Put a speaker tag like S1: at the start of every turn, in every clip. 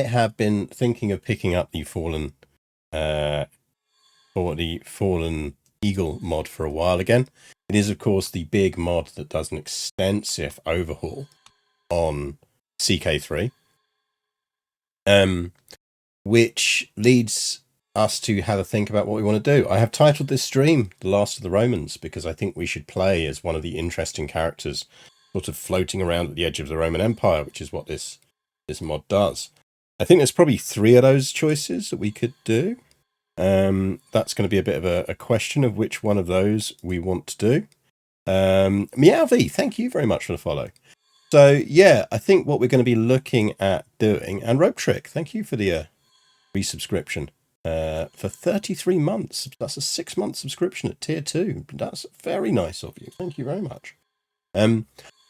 S1: have been thinking of picking up the Fallen Eagle mod for a while again. It is, of course, the big mod that does an extensive overhaul on CK3, which leads us to have a think about what we want to do. I have titled this stream The Last of the Romans because I think we should play as one of the interesting characters sort of floating around at the edge of the Roman Empire, which is what this mod does. I think there's probably 3 of those choices that we could do. That's going to be a bit of a question of which one of those we want to do. Meowv, thank you very much for the follow. So yeah, I think what we're going to be looking at doing, and Rope Trick, thank you for the resubscription for 33 months. That's a 6-month subscription at tier 2. That's very nice of you. Thank you very much.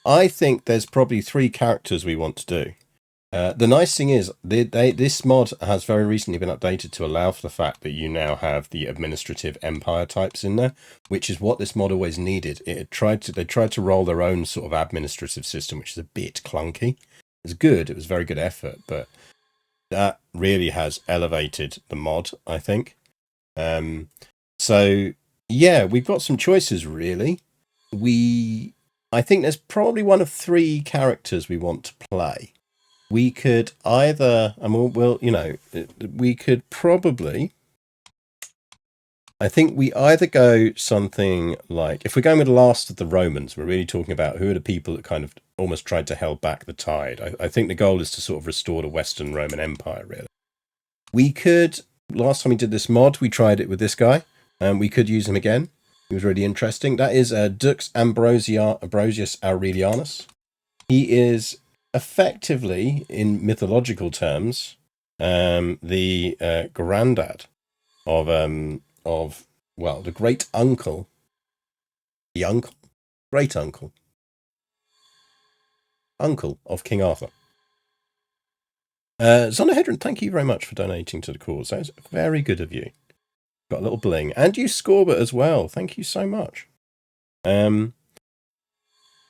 S1: I think there's probably 3 characters we want to do. The nice thing is, this mod has very recently been updated to allow for the fact that you now have the administrative empire types in there, which is what this mod always needed. They tried to roll their own sort of administrative system, which is a bit clunky. It's good. It was very good effort, but that really has elevated the mod, I think. So yeah, we've got some choices we I think there's probably one of 3 characters we want to play. We could either, we could probably, I think we either go something like, if we're going with the Last of the Romans, we're really talking about who are the people that kind of almost tried to hold back the tide. I think the goal is to sort of restore the Western Roman Empire, really. We could, last time we did this mod, we tried it with this guy, and we could use him again. He was really interesting. That is Dux Ambrosius Aurelianus. He is effectively, in mythological terms, the granddad of the great uncle, uncle of King Arthur. Zonahedron, thank you very much for donating to the cause. That was very good of you. Got a little bling, and you Scorbert as well. Thank you so much.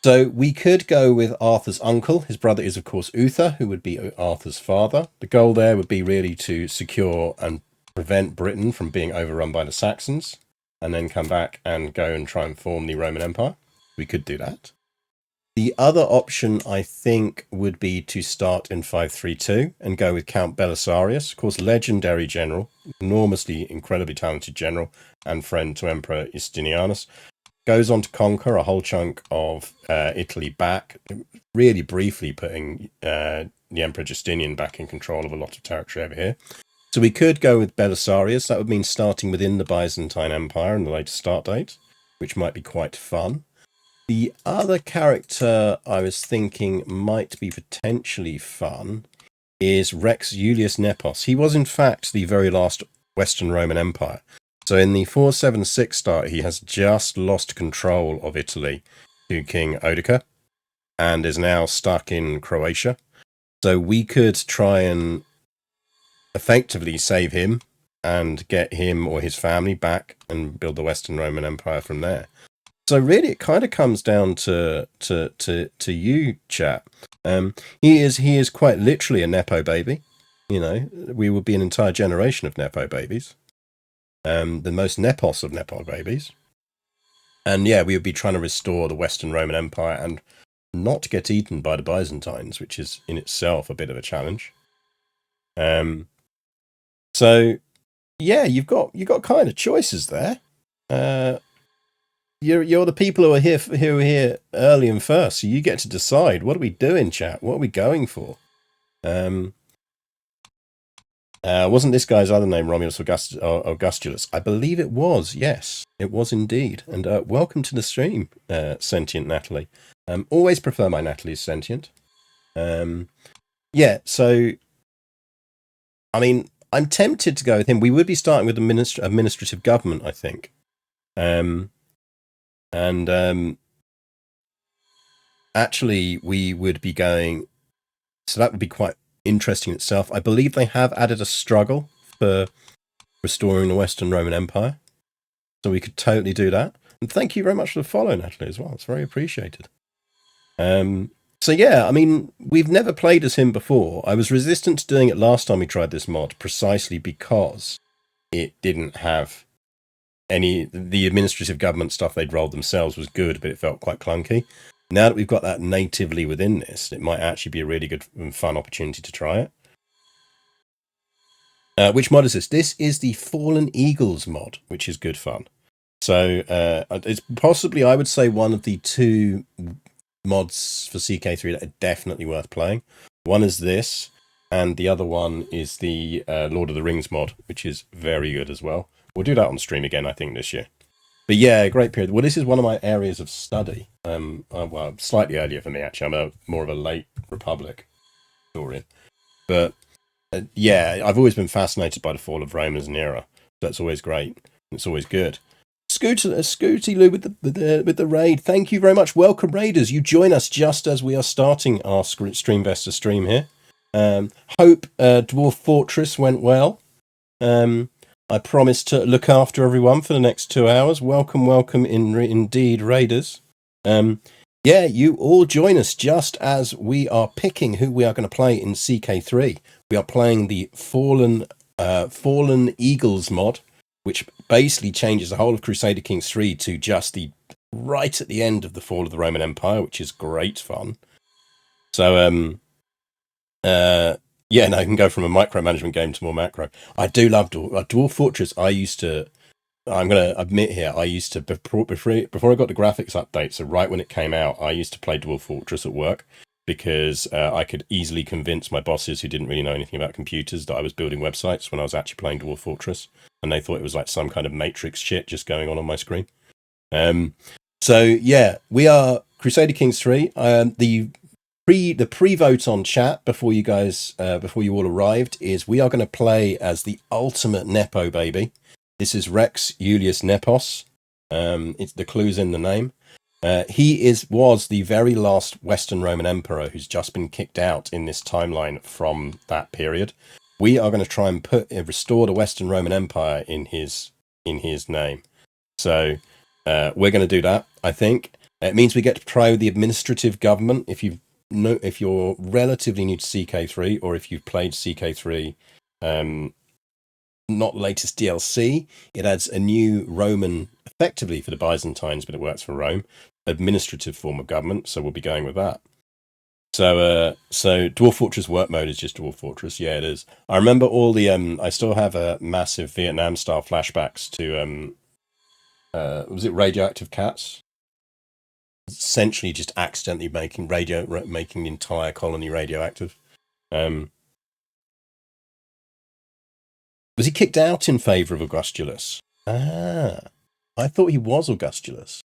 S1: So we could go with Arthur's uncle. His brother is, of course, Uther, who would be Arthur's father. The goal there would be really to secure and prevent Britain from being overrun by the Saxons, and then come back and go and try and form the Roman Empire. We could do that. The other option, I think, would be to start in 532 and go with Count Belisarius, of course, legendary general, enormously, incredibly talented general, and friend to Emperor Justinianus. Goes on to conquer a whole chunk of Italy back, really briefly putting the Emperor Justinian back in control of a lot of territory over here. So we could go with Belisarius. That would mean starting within the Byzantine Empire in the later start date, which might be quite fun. The other character I was thinking might be potentially fun is Rex Julius Nepos. He was, in fact, the very last Western Roman Empire. So in the 476 start, he has just lost control of Italy to King Odoacer and is now stuck in Croatia. So we could try and effectively save him and get him or his family back and build the Western Roman Empire from there. So really, it kind of comes down to you, chat. He is quite literally a Nepo baby. You know, we would be an entire generation of Nepo babies. The most Nepos of Nepo babies. And yeah, we would be trying to restore the Western Roman Empire and not get eaten by the Byzantines, which is in itself a bit of a challenge. So yeah, you've got kind of choices there. You're the people who are here early and first, so you get to decide. What are we doing, chat? What are we going for? Wasn't this guy's other name Romulus Augustulus? I believe it was. Yes, it was indeed. And welcome to the stream, sentient Natalie. Always prefer my Natalie's sentient. Yeah. So, I mean, I'm tempted to go with him. We would be starting with administrative government, I think. Actually, we would be going. So that would be quite interesting in itself. I believe they have added a struggle for restoring the Western Roman Empire. So we could totally do that. And thank you very much for the follow, Natalie, as well. It's very appreciated. So So yeah, I mean, we've never played as him before. I was resistant to doing it last time we tried this mod, precisely because it didn't have the administrative government stuff they'd rolled themselves was good, but it felt quite clunky. Now that we've got that natively within this, it might actually be a really good and fun opportunity to try it. Which mod is this? This is the Fallen Eagles mod, which is good fun. So it's possibly, I would say, one of the two mods for CK3 that are definitely worth playing. One is this, and the other one is the Lord of the Rings mod, which is very good as well. We'll do that on stream again, I think, this year. But yeah, great period. Well, this is one of my areas of study. Well, slightly earlier for me, actually. I'm more of a late Republic historian. But yeah, I've always been fascinated by the fall of Rome as an era. That's always great. It's always good. Scooty Lou with the raid. Thank you very much. Welcome, raiders. You join us just as we are starting our Streamvestor stream here. Hope Dwarf Fortress went well. I promised to look after everyone for the next 2 hours. Welcome, indeed, raiders. Yeah, you all join us just as we are picking who we are going to play in CK3. We are playing the Fallen Eagles mod, which basically changes the whole of Crusader Kings 3 to just the right at the end of the fall of the Roman Empire, which is great fun. So, yeah, no, I can go from a micromanagement game to more macro. I do love Dwarf Fortress. I'm going to admit here, I used to, before I got the graphics update, so right when it came out, I used to play Dwarf Fortress at work because I could easily convince my bosses who didn't really know anything about computers that I was building websites when I was actually playing Dwarf Fortress, and they thought it was like some kind of Matrix shit just going on my screen. So yeah, we are Crusader Kings 3. The pre-vote on chat before you all arrived is we are going to play as the ultimate Nepo baby. This is Rex Julius Nepos. It's the clues in the name. He was the very last Western Roman emperor who's just been kicked out in this timeline from that period. We are going to try and restore the Western Roman Empire in his name. So we're going to do that. I think it means we get to try the administrative government. If you're relatively new to CK3, or if you've played CK3. Not latest DLC, it adds a new Roman, effectively for the Byzantines, but it works for Rome, administrative form of government, so we'll be going with that. So Dwarf Fortress work mode is just Dwarf Fortress. Yeah, it is. I remember all the, I still have a massive Vietnam-style flashbacks to, was it Radioactive Cats? Essentially just accidentally making the entire colony radioactive. Was he kicked out in favour of Augustulus? I thought he was Augustulus.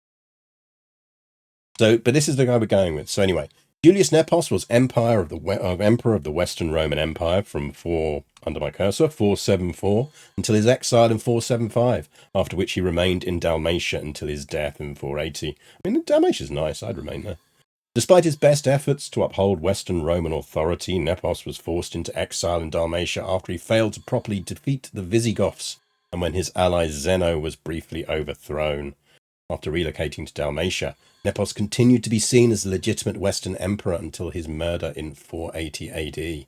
S1: So, but this is the guy we're going with. So anyway, Julius Nepos was emperor of the Western Roman Empire from 474 until his exile in 475, after which he remained in Dalmatia until his death in 480. I mean, Dalmatia's nice. I'd remain there. Despite his best efforts to uphold Western Roman authority, Nepos was forced into exile in Dalmatia after he failed to properly defeat the Visigoths, and when his ally Zeno was briefly overthrown. After relocating to Dalmatia, Nepos continued to be seen as the legitimate Western emperor until his murder in 480 AD.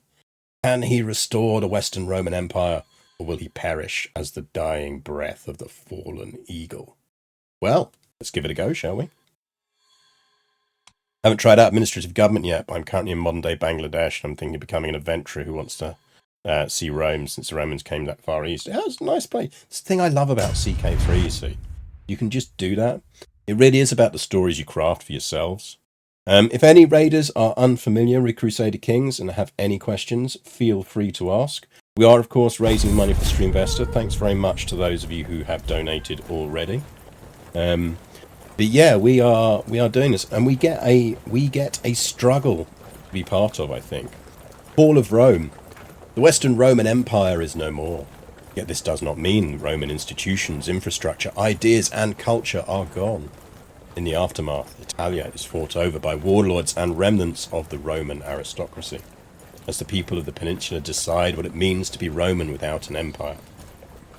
S1: Can he restore the Western Roman Empire, or will he perish as the dying breath of the fallen eagle? Well, let's give it a go, shall we? I haven't tried out administrative government yet, but I'm currently in modern-day Bangladesh, and I'm thinking of becoming an adventurer who wants to see Rome, since the Romans came that far east. Yeah, it's a nice place. It's the thing I love about CK3, you see. You can just do that. It really is about the stories you craft for yourselves. If any raiders are unfamiliar with Crusader Kings and have any questions, feel free to ask. We are, of course, raising money for Streamvestor. Thanks very much to those of you who have donated already. But yeah, we are doing this, and we get a struggle to be part of, I think. Fall of Rome. The Western Roman Empire is no more. Yet this does not mean Roman institutions, infrastructure, ideas, and culture are gone. In the aftermath, Italia is fought over by warlords and remnants of the Roman aristocracy, as the people of the peninsula decide what it means to be Roman without an empire.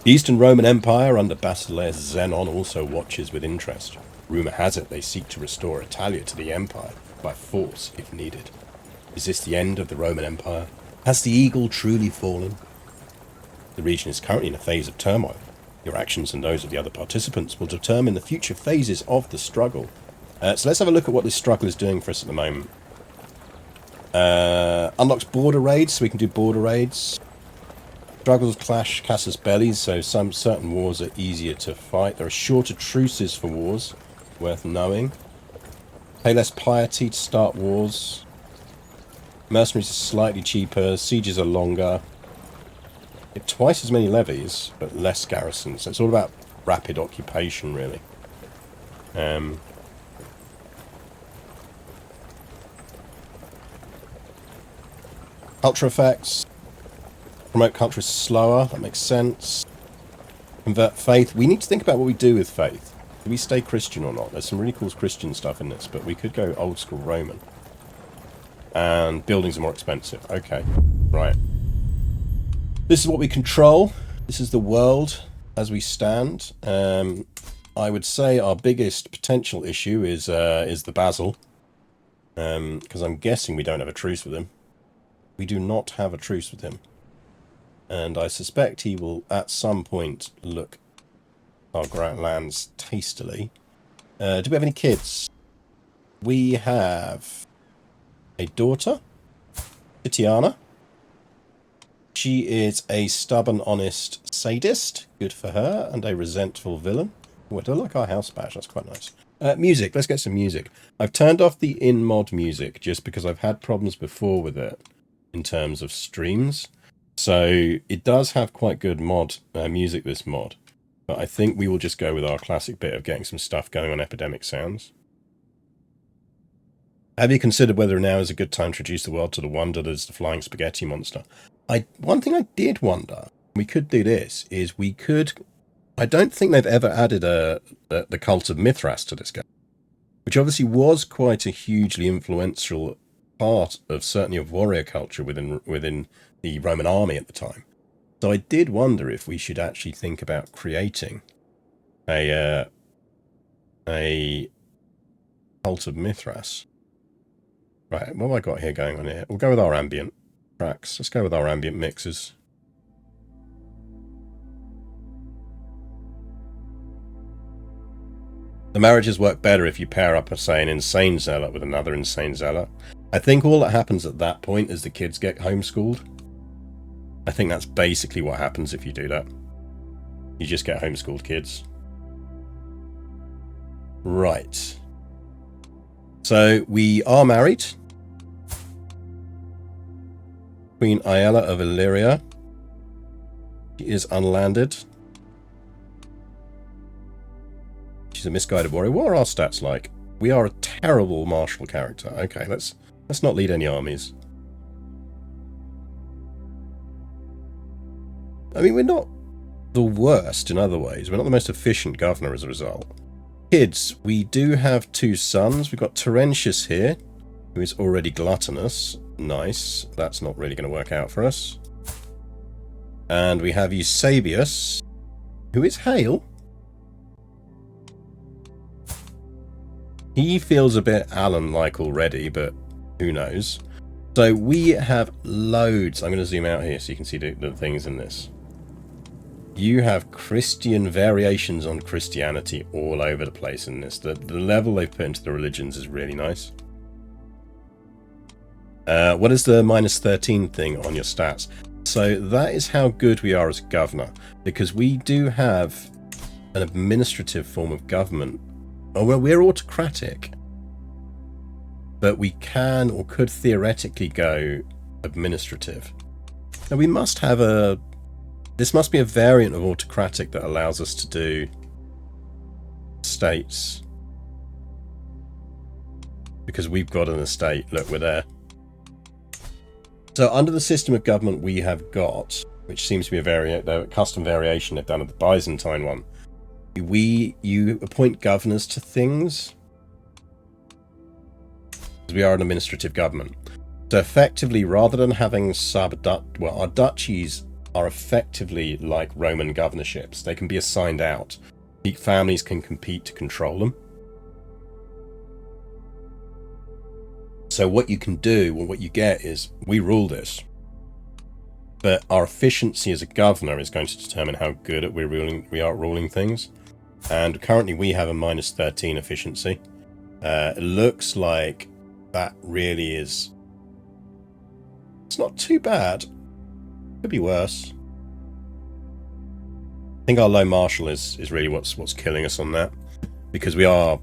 S1: The Eastern Roman Empire under Basileus Xenon also watches with interest. Rumour has it they seek to restore Italia to the Empire by force if needed. Is this the end of the Roman Empire? Has the eagle truly fallen? The region is currently in a phase of turmoil. Your actions and those of the other participants will determine the future phases of the struggle. So let's have a look at what this struggle is doing for us at the moment. Unlocks border raids, so we can do border raids. Struggles clash casus belli, so some certain wars are easier to fight. There are shorter truces for wars, worth knowing. Pay less piety to start wars. Mercenaries are slightly cheaper. Sieges are longer. Get twice as many levies, but less garrisons. So it's all about rapid occupation, really. Culture effects. Promote culture is slower. That makes sense. Convert faith. We need to think about what we do with faith. Do we stay Christian or not? There's some really cool Christian stuff in this, but we could go old school Roman. And buildings are more expensive. Okay, right. This is what we control. This is the world as we stand. I would say our biggest potential issue is the Basil. Because I'm guessing we don't have a truce with him. We do not have a truce with him. And I suspect he will at some point look our grant lands tastily. Do we have any kids? We have a daughter, Titiana. She is a stubborn, honest sadist. Good for her. And a resentful villain. Oh, I do like our house badge. That's quite nice. Music. Let's get some music. I've turned off the in-mod music just because I've had problems before with it in terms of streams. So it does have quite good mod music, this mod. But I think we will just go with our classic bit of getting some stuff going on Epidemic Sounds. Have you considered whether now is a good time to introduce the world to the wonder that is the flying spaghetti monster? One thing I did wonder, we could do this, is we could... I don't think they've ever added the cult of Mithras to this game, which obviously was quite a hugely influential part of certainly of warrior culture within the Roman army at the time. So I did wonder if we should actually think about creating a cult of Mithras. Right, what have I got here going on here? We'll go with our ambient tracks. Let's go with our ambient mixes. The marriages work better if you pair up, say, an insane zealot with another insane zealot. I think all that happens at that point is the kids get homeschooled. I think that's basically what happens if you do that. You just get homeschooled kids. Right. So we are married. Queen Ayala of Illyria. She is unlanded. She's a misguided warrior. What are our stats like? We are a terrible martial character. Okay, let's not lead any armies. I mean, we're not the worst in other ways. We're not the most efficient governor as a result. Kids, we do have 2 sons. We've got Terentius here, who is already gluttonous. Nice. That's not really going to work out for us. And we have Eusebius, who is hale. He feels a bit Alan-like already, but who knows. So we have loads. I'm going to zoom out here so you can see the things in this. You have Christian variations on Christianity all over the place in this. The level they've put into the religions is really nice. What is the -13 thing on your stats? So that is how good we are as a governor, because we do have an administrative form of government. Oh, well, we're autocratic, but we can or could theoretically go administrative. Now we must have this must be a variant of autocratic that allows us to do states, because we've got an estate. Look, we're there. So under the system of government we have got, which seems to be a custom variation they've done of the Byzantine one, you appoint governors to things. We are an administrative government. So effectively, rather than having our duchies are effectively like Roman governorships. They can be assigned out. Families can compete to control them. So what you can do, or what you get, is we rule this, but our efficiency as a governor is going to determine how good at we are ruling things. And currently we have a -13 efficiency. It looks like that really is... It's not too bad. Could be worse. I think our low martial is really what's killing us on that, because we are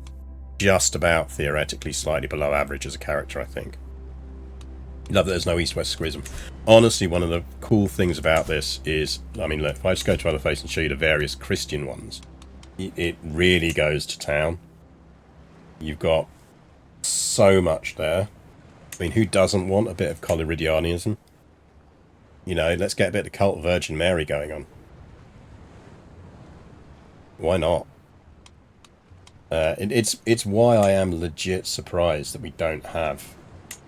S1: just about theoretically slightly below average as a character, I think. Love that there's no east-west schism. Honestly, one of the cool things about this is, I mean, look, if I just go to other face and show you the various Christian ones, it really goes to town. You've got so much there. I mean, who doesn't want a bit of Collyridianism? You know, let's get a bit of the cult of Virgin Mary going on. Why not? It's why I am legit surprised that we don't have...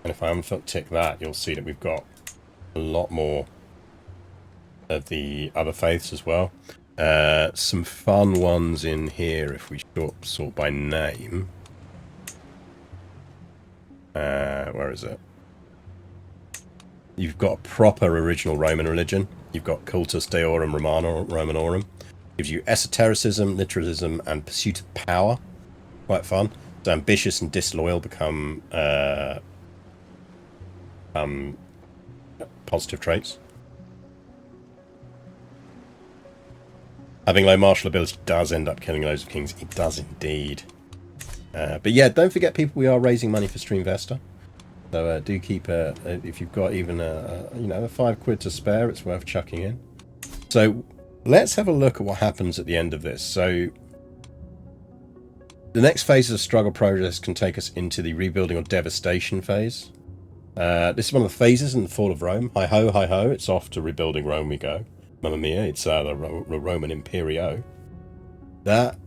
S1: And if I untick that, you'll see that we've got a lot more of the other faiths as well. Some fun ones in here if we sort by name. Where is it? You've got a proper original Roman religion. You've got Cultus Deorum Romanorum. Gives you esotericism, literalism, and pursuit of power. Quite fun. So ambitious and disloyal become positive traits. Having low martial ability does end up killing loads of kings. It does indeed. But yeah, don't forget, people, we are raising money for Streamvesta. So do keep if you've got even a £5 to spare, it's worth chucking in. So let's have a look at what happens at the end of this. So the next phase of the struggle progress can take us into the rebuilding or devastation phase. This is one of the phases in the fall of Rome. Hi ho, hi ho, it's off to rebuilding Rome we go. Mamma mia, it's the Roman Imperio. That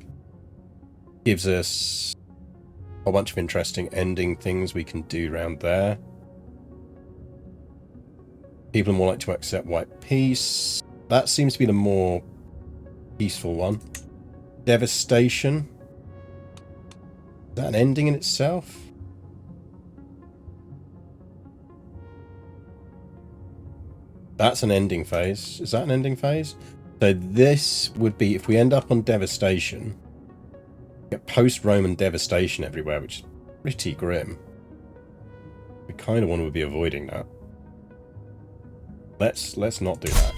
S1: gives us a whole bunch of interesting ending things we can do around there. People are more likely to accept white peace. That seems to be the more peaceful one. Devastation. Is that an ending in itself? That's an ending phase. Is that an ending phase? So this would be, if we end up on devastation, get post-Roman devastation everywhere, which is pretty grim. We kind of want to be avoiding that. Let's not do that.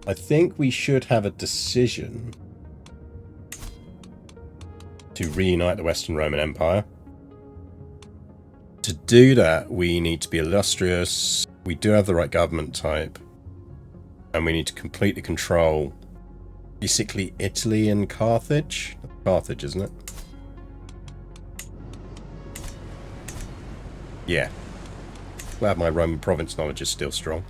S1: I think we should have a decision to reunite the Western Roman Empire. To do that, we need to be illustrious. We do have the right government type. And we need to completely control basically Italy and Carthage. Carthage, isn't it? Yeah. Glad my Roman province knowledge is still strong.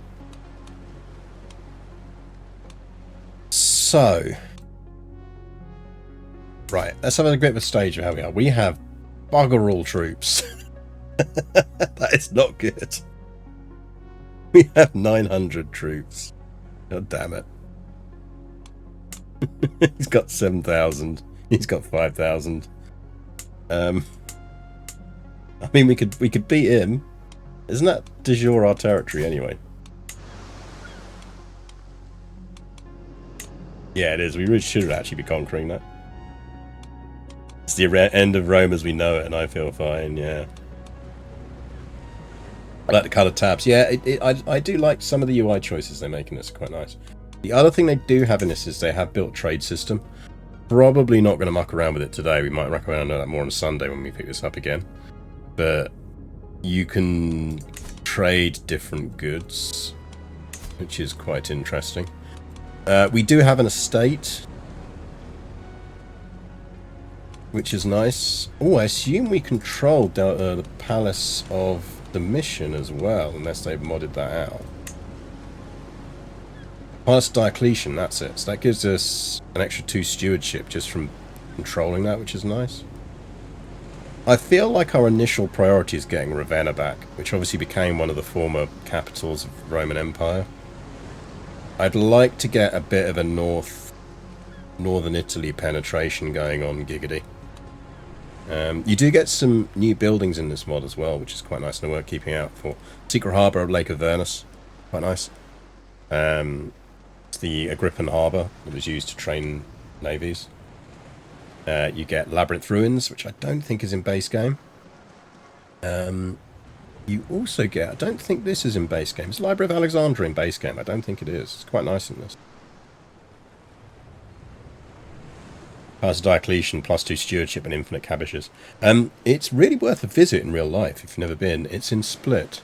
S1: So. Right, let's have a bit of a stage of how we are. We have bugger all troops. That is not good. We have 900 troops. God damn it. He's got 7,000. He's got 5,000. I mean, we could beat him. Isn't that de jure our territory anyway? Yeah, it is. We really should actually be conquering that. It's the end of Rome as we know it, and I feel fine, yeah. I like the colour tabs. Yeah, I do like some of the UI choices they make in this. Quite nice. The other thing they do have in this is they have built trade system. Probably not going to muck around with it today. We might muck around on that more on a Sunday when we pick this up again. But you can trade different goods, which is quite interesting. We do have an estate, which is nice. Oh, I assume we control the Palace of the Mission as well, unless they've modded that out. Palace Diocletian, that's it. So that gives us an extra 2 stewardship just from controlling that, which is nice. I feel like our initial priority is getting Ravenna back, which obviously became one of the former capitals of the Roman Empire. I'd like to get a bit of a northern Italy penetration going on, Giggity. You do get some new buildings in this mod as well, which is quite nice and worth keeping out for. Secret Harbour of Lake Avernus, quite nice. It's the Agrippin Harbour that was used to train navies. You get Labyrinth Ruins, which I don't think is in base game. You also get, I don't think this is in base game. It's Library of Alexandria in base game. I don't think it is. It's quite nice in this. Pass Diocletian, +2 stewardship and infinite cabbages. It's really worth a visit in real life if you've never been. It's in Split.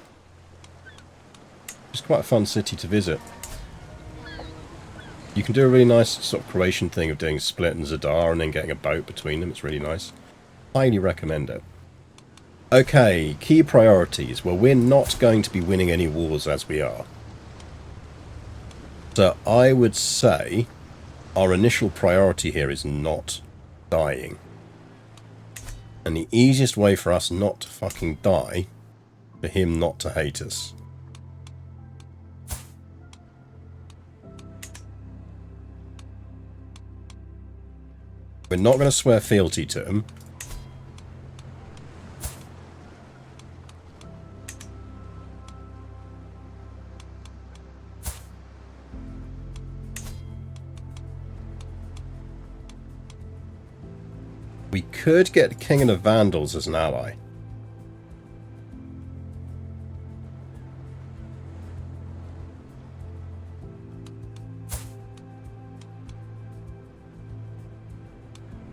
S1: It's quite a fun city to visit. You can do a really nice sort of Croatian thing of doing Split and Zadar and then getting a boat between them. It's really nice. Highly recommend it. Okay, key priorities. Well, we're not going to be winning any wars as we are. So I would say our initial priority here is not dying. And the easiest way for us not to fucking die, for him not to hate us. We're not going to swear fealty to him. We could get King of the Vandals as an ally.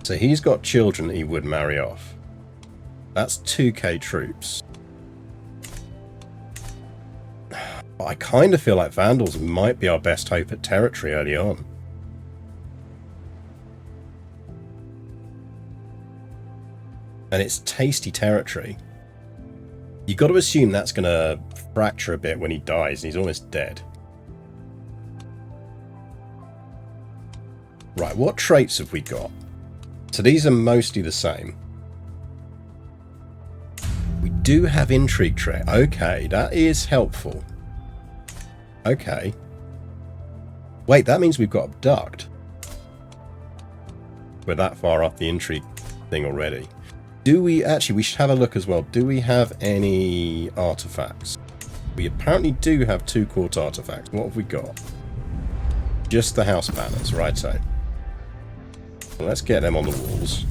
S1: So he's got children that he would marry off. That's 2k troops. I kind of feel like Vandals might be our best hope at territory early on. And it's tasty territory. You've got to assume that's going to fracture a bit when he dies, and he's almost dead. Right, what traits have we got? So these are mostly the same. We do have intrigue trait. Okay, that is helpful. Okay. Wait, that means we've got abduct. We're that far up the intrigue thing already. Do we... Actually, we should have a look as well. Do we have any artifacts? We apparently do have 2 court artifacts. What have we got? Just the house banners. Righto. Well, let's get them on the walls.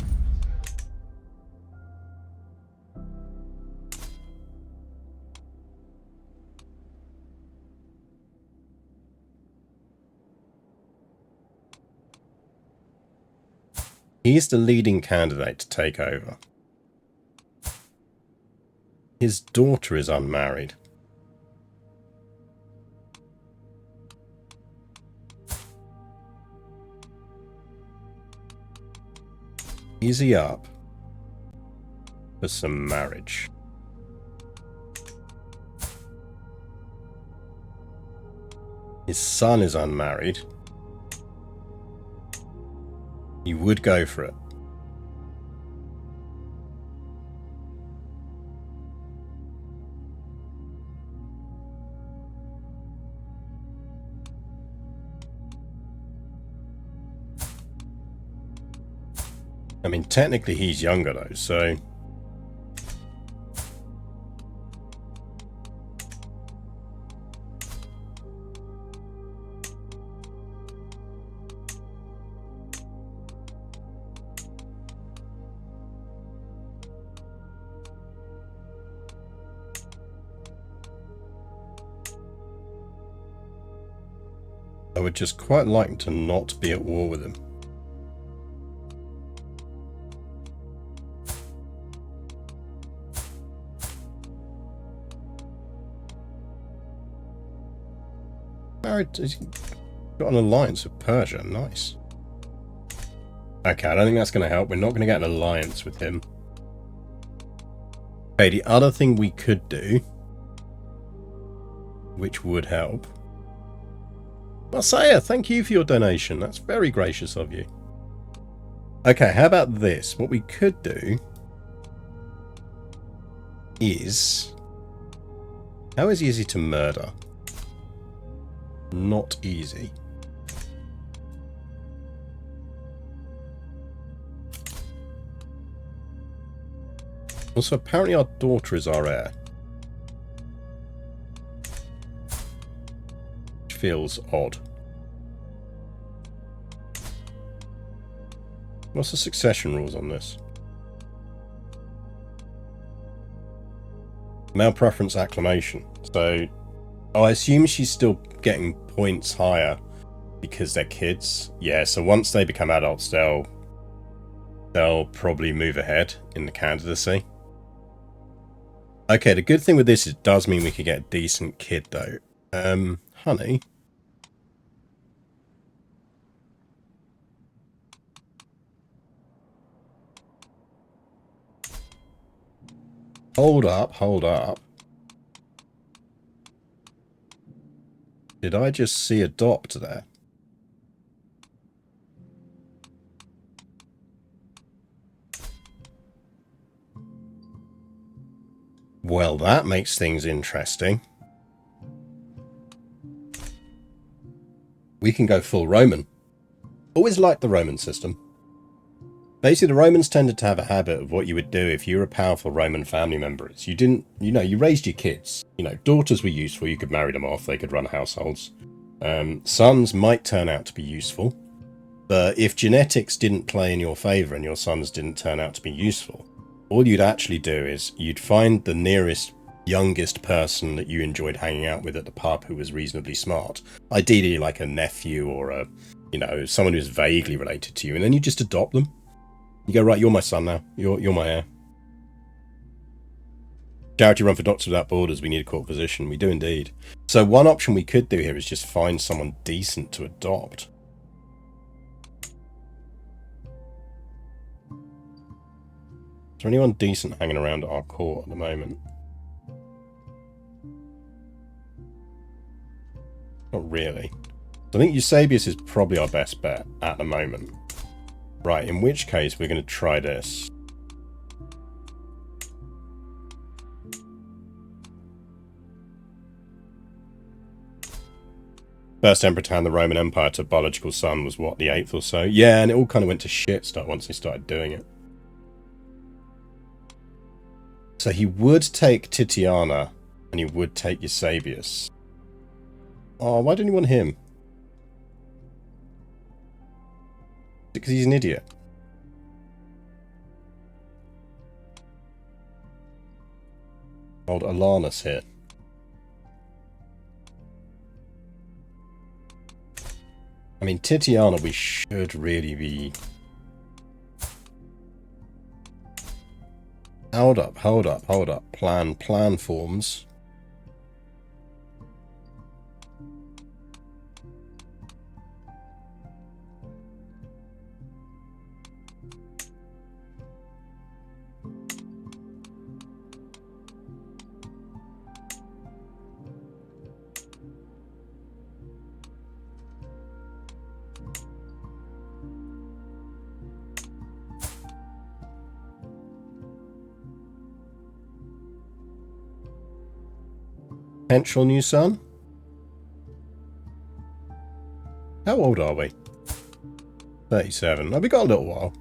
S1: He's the leading candidate to take over. His daughter is unmarried. Is he up for some marriage? His son is unmarried. He would go for it. I mean, technically he's younger though, so... I would just quite like to not be at war with him. He's got an alliance with Persia. Nice. Okay, I don't think that's going to help. We're not going to get an alliance with him. Okay, the other thing we could do, which would help... Marseille, thank you for your donation. That's very gracious of you. Okay, how about this? What we could do is... How is he easy to murder? Not easy. Also, apparently our daughter is our heir. Which feels odd. What's the succession rules on this? Male preference acclamation. So, I assume she's still getting points higher because they're kids. Yeah, so once they become adults, they'll probably move ahead in the candidacy. Okay, the good thing with this is it does mean we could get a decent kid, though. Honey. Hold up, hold up. Did I just see adopt there? Well, that makes things interesting. We can go full Roman. Always liked the Roman system. Basically, the Romans tended to have a habit of what you would do if you were a powerful Roman family member. You didn't, you raised your kids. Daughters were useful. You could marry them off. They could run households. Sons might turn out to be useful. But if genetics didn't play in your favour and your sons didn't turn out to be useful, all you'd actually do is you'd find the nearest youngest person that you enjoyed hanging out with at the pub who was reasonably smart. Ideally like a nephew or someone who's vaguely related to you, and then you just adopt them. You go, right, you're my son now. You're my heir. Charity run for Doctors Without Borders. We need a court physician. We do indeed. So one option we could do here is just find someone decent to adopt. Is there anyone decent hanging around at our court at the moment? Not really. I think Eusebius is probably our best bet at the moment. Right, in which case we're going to try this. First emperor to hand the Roman Empire to a biological son was, what, the 8th or so? Yeah, and it all kind of went to shit once they started doing it. So he would take Titiana, and he would take Eusebius. Oh, why didn't he want him? Because he's an idiot. Old Alanus here. I mean, Titiana, we should really be... Hold up. Plan forms. Potential new son? How old are we? 37. Oh, we got a little while.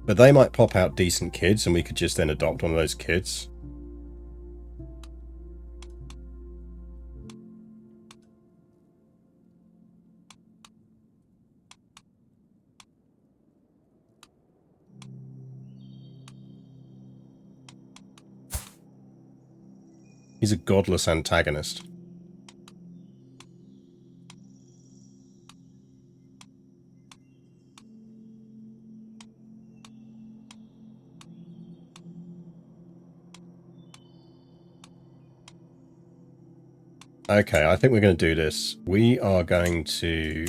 S1: But they might pop out decent kids and we could just then adopt one of those kids. He's a godless antagonist. Okay, I think we're going to do this. We are going to...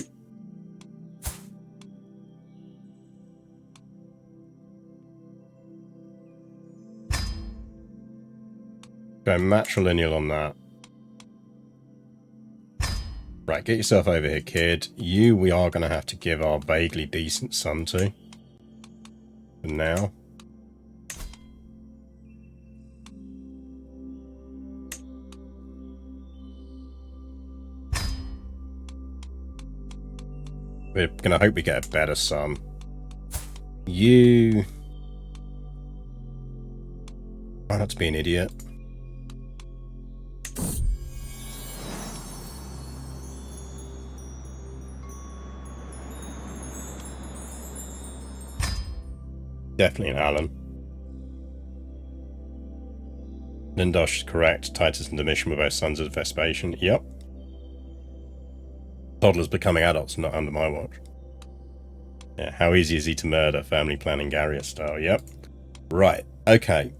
S1: go matrilineal on that. Right, get yourself over here, kid. You, we are going to have to give our vaguely decent son to. For now. We're going to hope we get a better son. You... Try not to be an idiot. Definitely an Alan. Lindosh is correct. Titus and Domitian were both sons of Vespasian. Yep. Toddlers becoming adults, not under my watch. Yeah, how easy is he to murder? Family planning Garrius style. Yep. Right. Okay.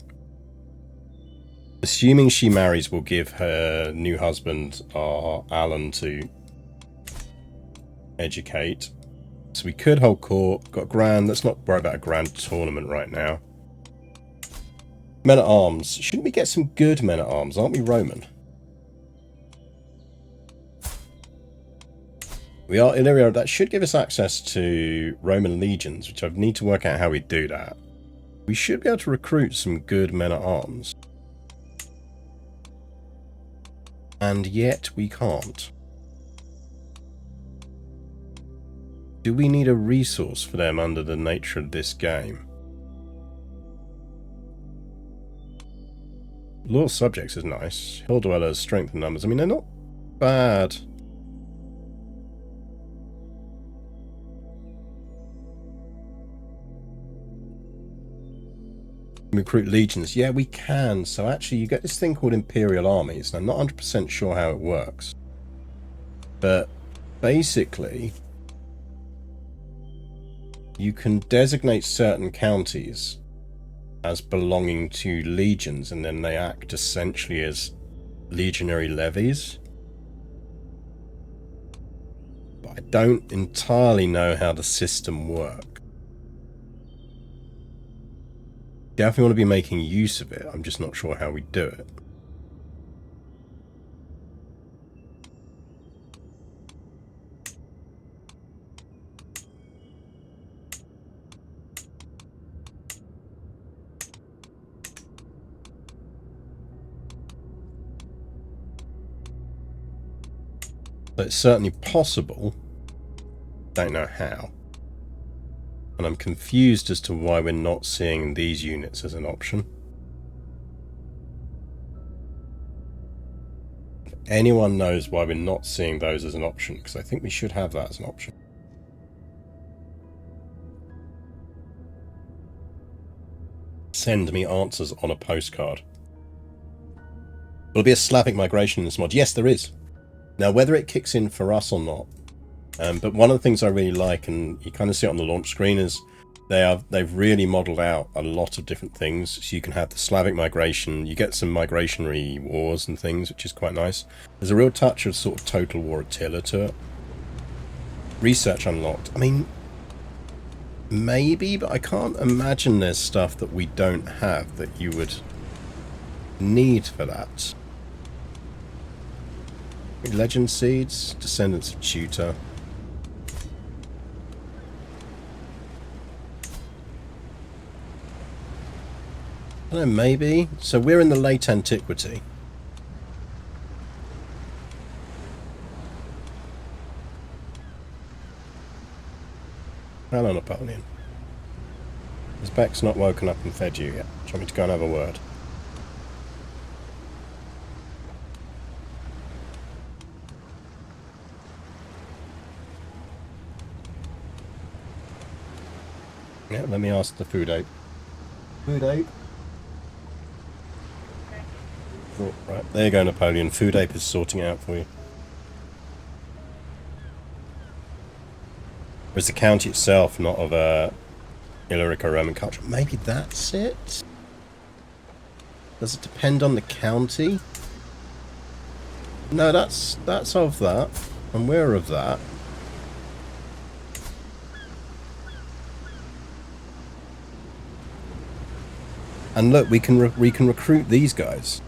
S1: Assuming she marries, we'll give her new husband, Alan, to educate. So we could hold court. Got grand. Let's not worry about a grand tournament right now. Men at arms. Shouldn't we get some good men at arms? Aren't we Roman? We are Illyria. That should give us access to Roman legions, which I need to work out how we do that. We should be able to recruit some good men at arms. And yet we can't. Do we need a resource for them under the nature of this game? Law of Subjects is nice. Hill Dwellers, strength and numbers. I mean, they're not bad. Recruit legions. Yeah, we can. So actually you get this thing called imperial armies. And I'm not 100% sure how it works. But basically, you can designate certain counties as belonging to legions, and then they act essentially as legionary levies. But I don't entirely know how the system works. Definitely want to be making use of it. I'm just not sure how we do it. But it's certainly possible. Don't know how. And I'm confused as to why we're not seeing these units as an option. If anyone knows why we're not seeing those as an option, because I think we should have that as an option. Send me answers on a postcard. Will there be a Slavic migration in this mod? Yes, there is. Now, whether it kicks in for us or not, but one of the things I really like, and you kind of see it on the launch screen, is they've really modelled out a lot of different things. So you can have the Slavic migration, you get some migratory wars and things, which is quite nice. There's a real touch of sort of Total War Attila to it. Research unlocked. I mean, maybe, but I can't imagine there's stuff that we don't have that you would need for that. Legend Seeds, Descendants of Tutor. I don't know, maybe. So we're in the late antiquity. Hello, Napoleon. Has Beck's not woken up and fed you yet? Do you want me to go and have a word? Yeah, let me ask the food ape. Food ape? Oh, right, there you go, Napoleon. Food ape is sorting it out for you. Whereas the county itself, not of Illyrica Roman culture. Maybe that's it? Does it depend on the county? No, that's of that. And we're of that. And look, we can recruit these guys.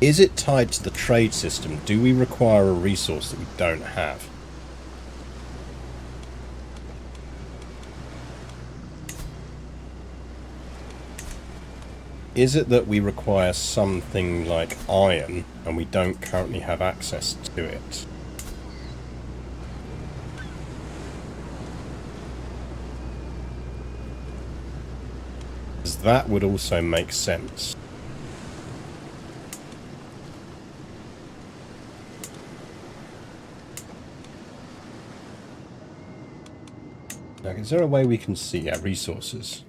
S1: Is it tied to the trade system? Do we require a resource that we don't have? Is it that we require something like iron and we don't currently have access to it? Because that would also make sense. Now, is there a way we can see our resources?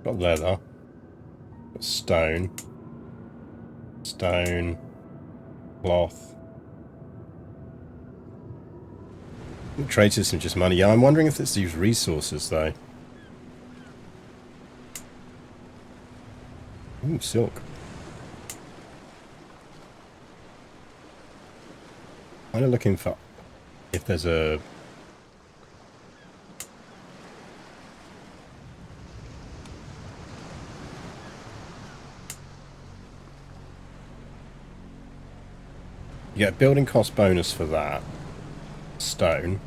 S1: Got leather. Got stone. Stone. Cloth. The trade system just money. Yeah, I'm wondering if it's these resources though. Ooh, silk. Kind of looking for if there's a... You get a building cost bonus for that. Stone.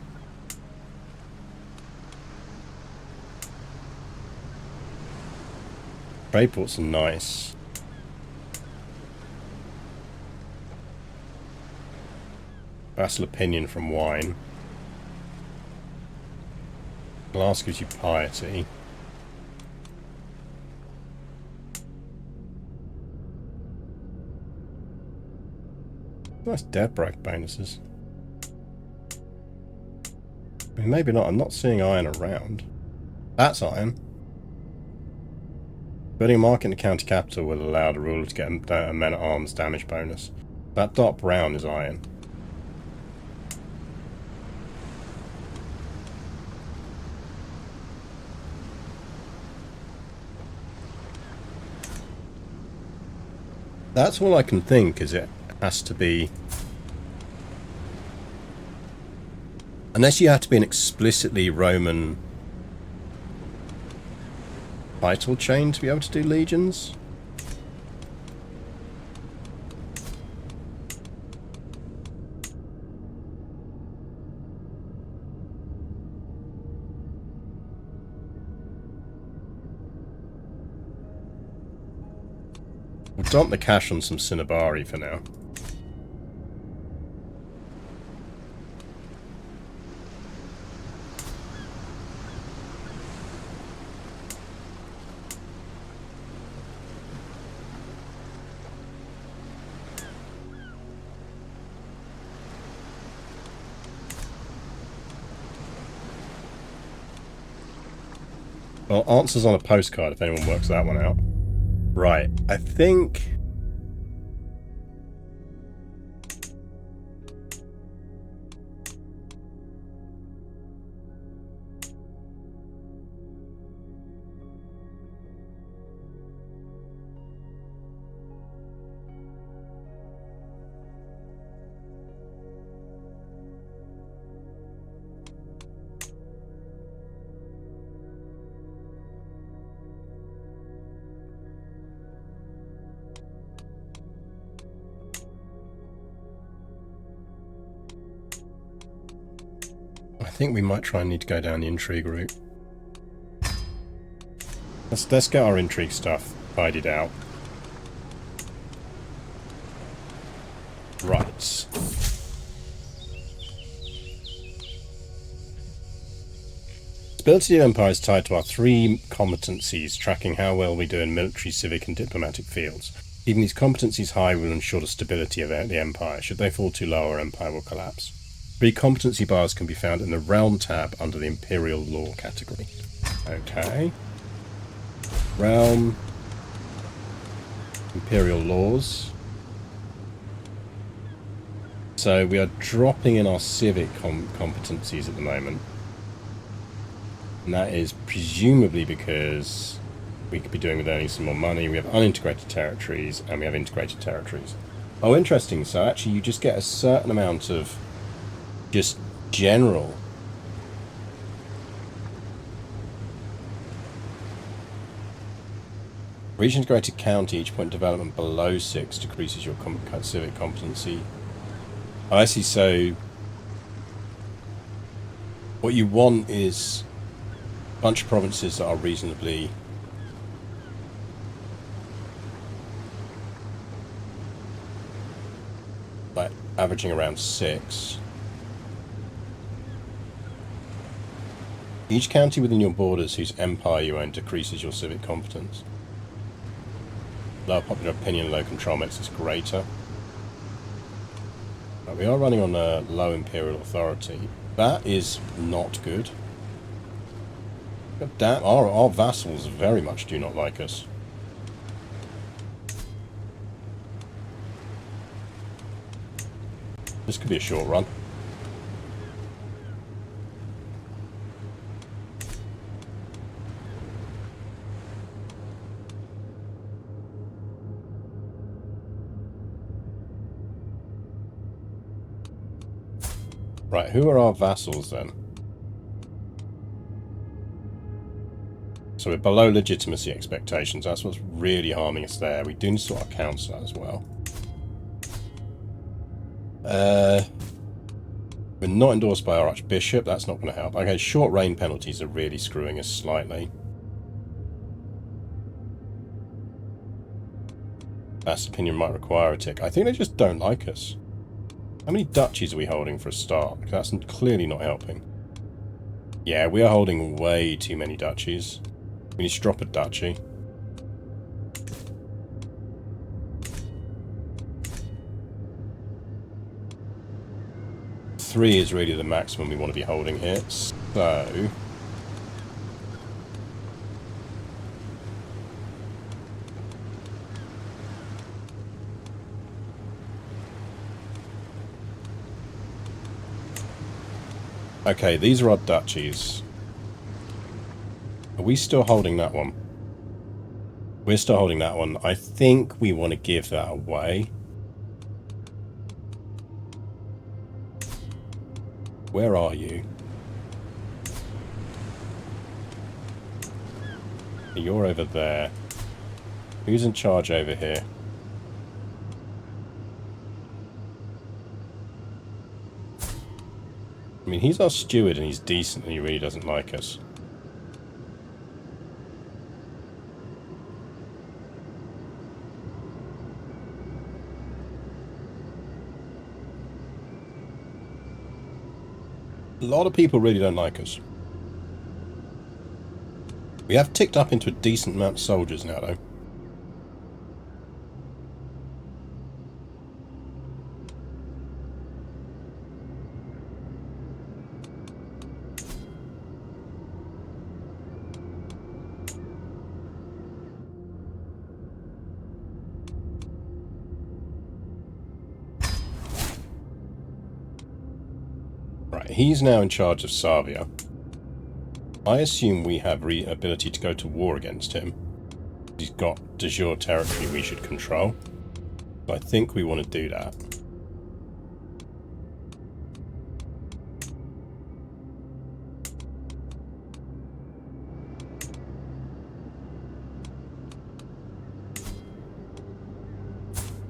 S1: Trade ports are nice. Vassal opinion from wine. Glass gives you piety. Nice death break bonuses. I mean, maybe not. I'm not seeing iron around. That's iron. Building a market in the county capital will allow the ruler to get a men-at-arms damage bonus. That dark brown is iron. That's all I can think, is it has to be... Unless you have to be an explicitly Roman title chain to be able to do legions. We'll dump the cash on some Cinnabari for now. Well, answers on a postcard if anyone works that one out. Right, I think... I think we might try and need to go down the intrigue route. Let's get our intrigue stuff tidied out. Right. Stability of Empire is tied to our 3 competencies, tracking how well we do in military, civic and diplomatic fields. Keeping these competencies high will ensure the stability of the Empire. Should they fall too low, our Empire will collapse. 3 competency bars can be found in the Realm tab under the Imperial Law category. Okay. Realm. Imperial Laws. So we are dropping in our civic competencies at the moment. And that is presumably because we could be doing with earning some more money. We have unintegrated territories and we have integrated territories. Oh, interesting. So actually you just get a certain amount of just general. For each integrated county, each point development below 6 decreases your civic competency. Oh, I see. So what you want is bunch of provinces that are reasonably like averaging around 6. Each county within your borders whose empire you own decreases your civic competence. Lower popular opinion, low control makes us greater. But we are running on a low imperial authority. That is not good. God damn, our vassals very much do not like us. This could be a short run. Right, who are our vassals then? So we're below legitimacy expectations. That's what's really harming us there. We do need to sort our council out as well. We're not endorsed by our archbishop. That's not going to help. Okay, short reign penalties are really screwing us slightly. Mass opinion might require a tick. I think they just don't like us. How many duchies are we holding for a start? Because that's clearly not helping. Yeah, we are holding way too many duchies. We need to drop a duchy. Three is really the maximum we want to be holding here. So okay, these are our duchies. Are we still holding that one? We're still holding that one. I think we want to give that away. Where are you? You're over there. Who's in charge over here? I mean, he's our steward and he's decent and he really doesn't like us. A lot of people really don't like us. We have ticked up into a decent amount of soldiers now, though. Right, he's now in charge of Savia. I assume we have ability to go to war against him. He's got de jure territory we should control. So I think we want to do that.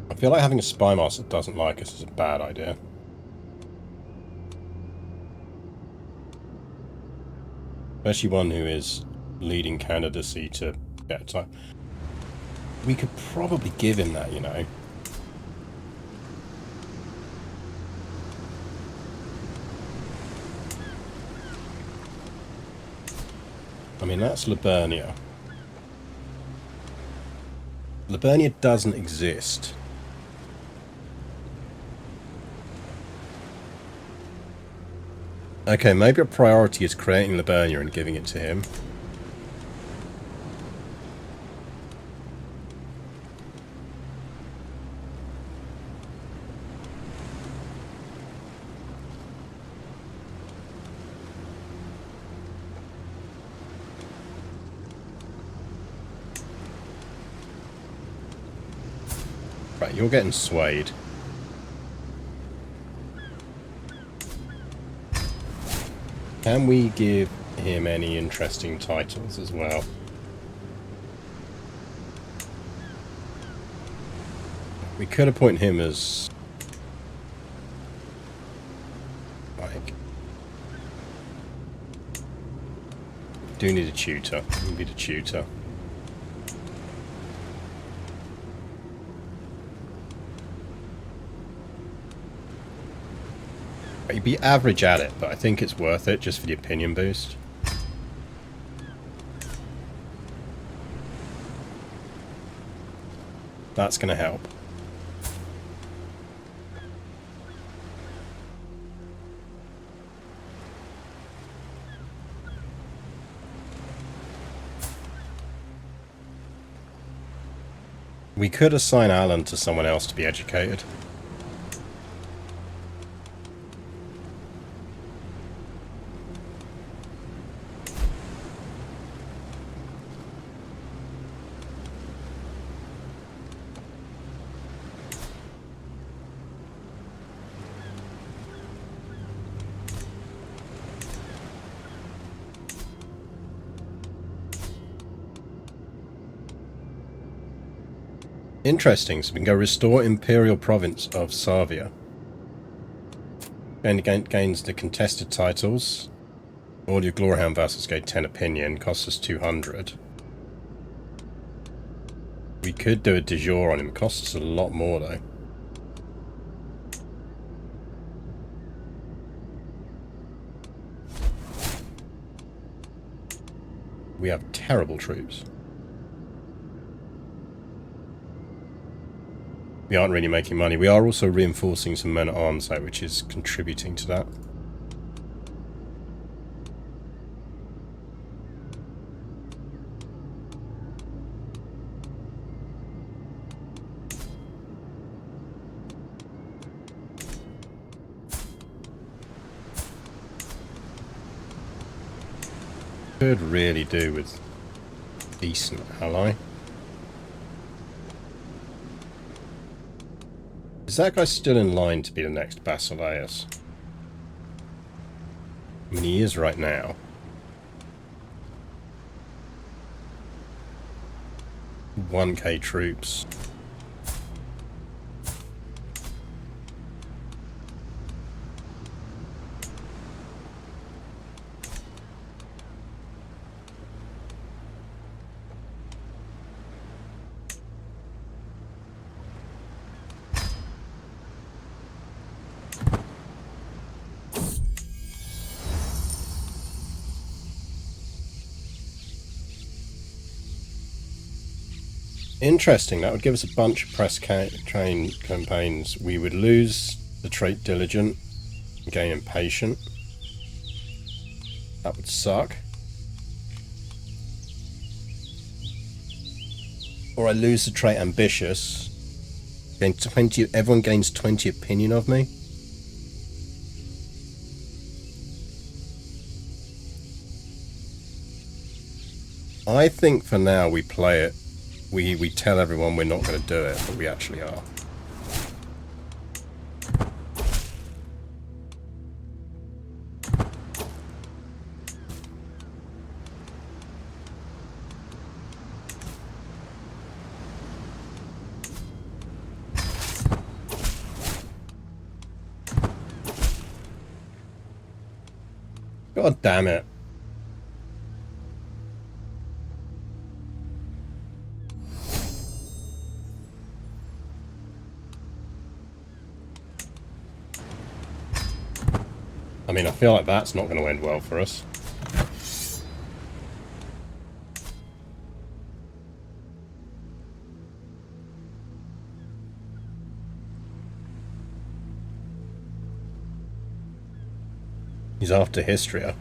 S1: I feel like having a spy master that doesn't like us is a bad idea. Especially one who is leading candidacy to get time. We could probably give him that, you know. I mean, that's Liburnia. Liburnia doesn't exist. Okay, maybe a priority is creating Liburnia and giving it to him. Right, you're getting swayed. Can we give him any interesting titles as well? We could appoint him as like do need a tutor. We need a tutor. You'd be average at it, but I think it's worth it just for the opinion boost. That's going to help. We could assign Alan to someone else to be educated. Interesting, so we can go restore imperial province of Sarvia. And gains the contested titles. All your Gloryhound vassals gain 10 opinion, costs us 200. We could do a de jure on him, it costs us a lot more though. We have terrible troops. We aren't really making money. We are also reinforcing some men-at-arms though, which is contributing to that. Could really do with a decent ally. Is that guy still in line to be the next Basileus? I mean, he is right now. 1k troops. Interesting, that would give us a bunch of press train campaigns. We would lose the trait diligent, gain impatient. That would suck. Or I lose the trait ambitious. Gain 20, everyone gains 20 opinion of me. I think for now we play it. We tell everyone we're not going to do it, but we actually are. God damn it. I mean, I feel like that's not going to end well for us. He's after Histria.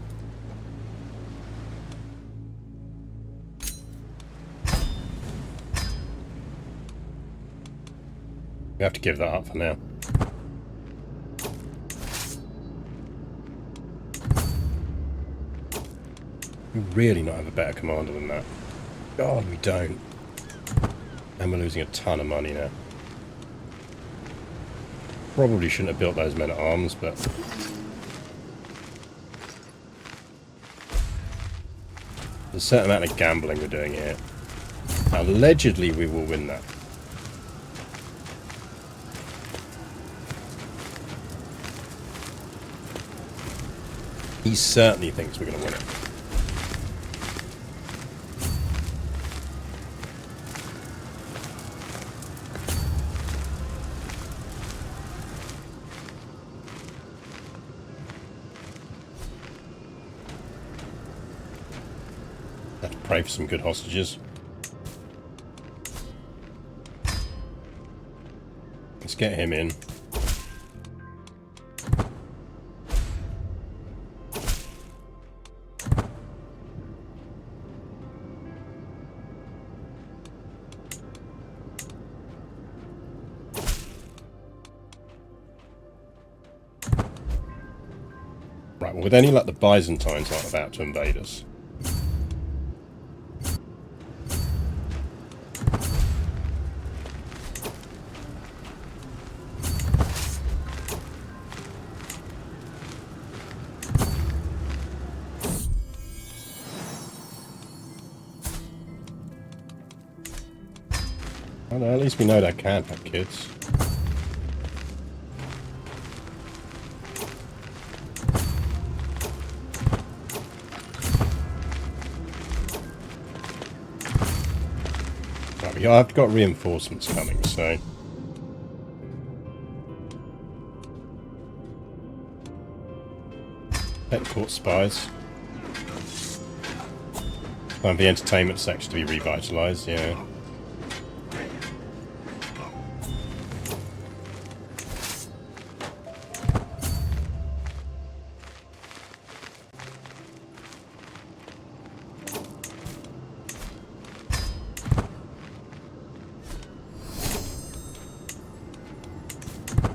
S1: We have to give that up for now. We really not have a better commander than that. God, we don't. And we're losing a ton of money now. Probably shouldn't have built those men-at-arms, but... there's a certain amount of gambling we're doing here. Allegedly, we will win that. He certainly thinks we're going to win it. Have to pray for some good hostages. Let's get him in. Right, well, with any luck, the Byzantines aren't about to invade us. Well, at least we know they can have kids. Right, I've got reinforcements coming, so... Pet court spies. Time for the entertainment section to be revitalised, yeah.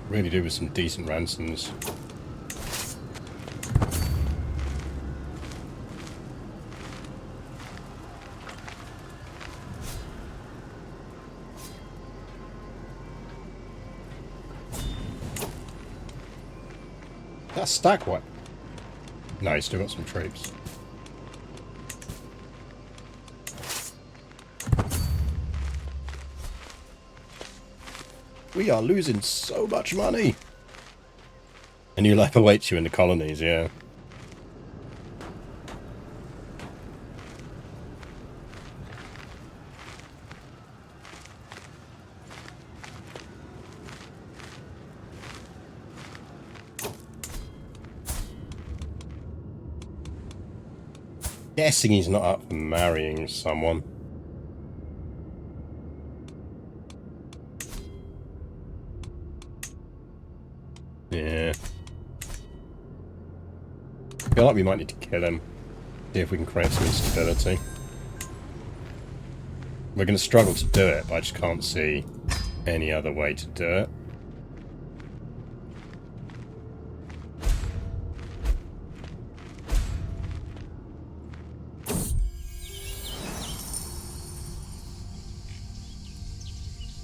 S1: Really do with some decent ransoms. That's stack what? No, he's still got some troops. We are losing so much money. A new life awaits you in the colonies, yeah. Guessing he's not up for marrying someone. Yeah. I feel like we might need to kill him. See if we can create some instability. We're going to struggle to do it, but I just can't see any other way to do it.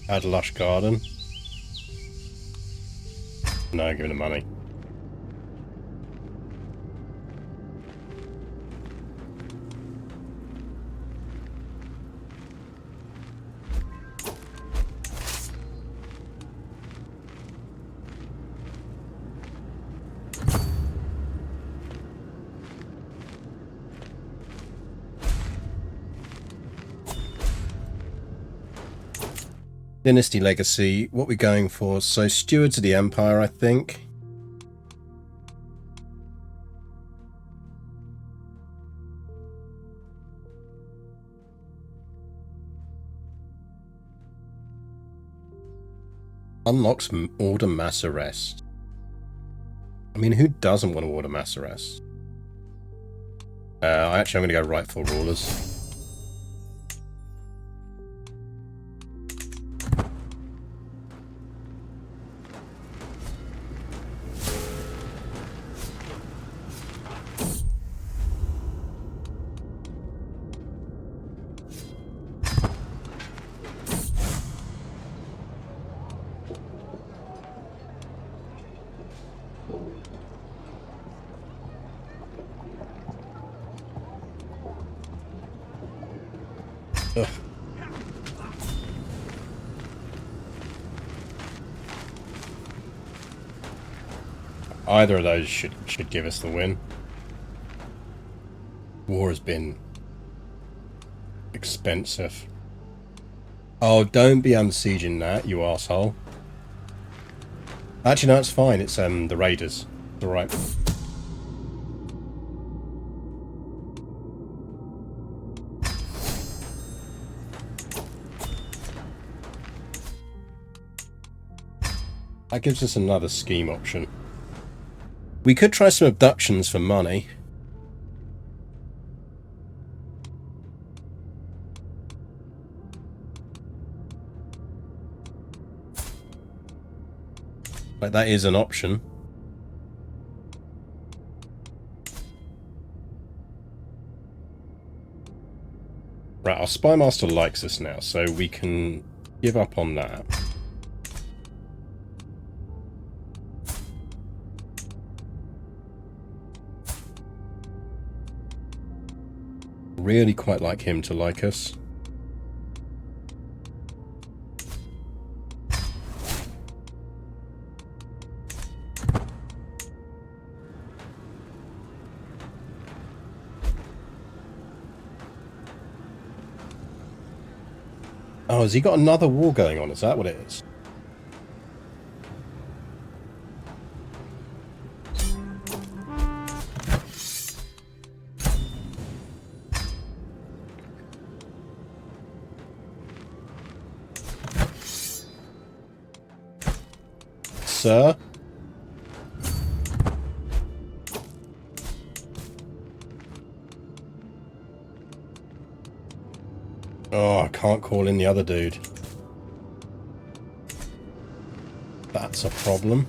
S1: Add lush garden. No, give him the money. Dynasty legacy, what we're going for? So stewards of the empire, I think. Unlocks order mass arrest. I mean, who doesn't want to order mass arrest? Actually, I'm going to go rightful rulers. Ugh. Either of those should give us the win. War has been expensive. Oh, don't be unsieging that, you arsehole. Actually, no, it's fine. It's the raiders. It's alright. That gives us another scheme option. We could try some abductions for money. Like, that is an option. Right, our spy master likes us now, so we can give up on that. Really quite like him to like us. Oh, has he got another war going on? Is that what it is? Sir? Oh, I can't call in the other dude. That's a problem.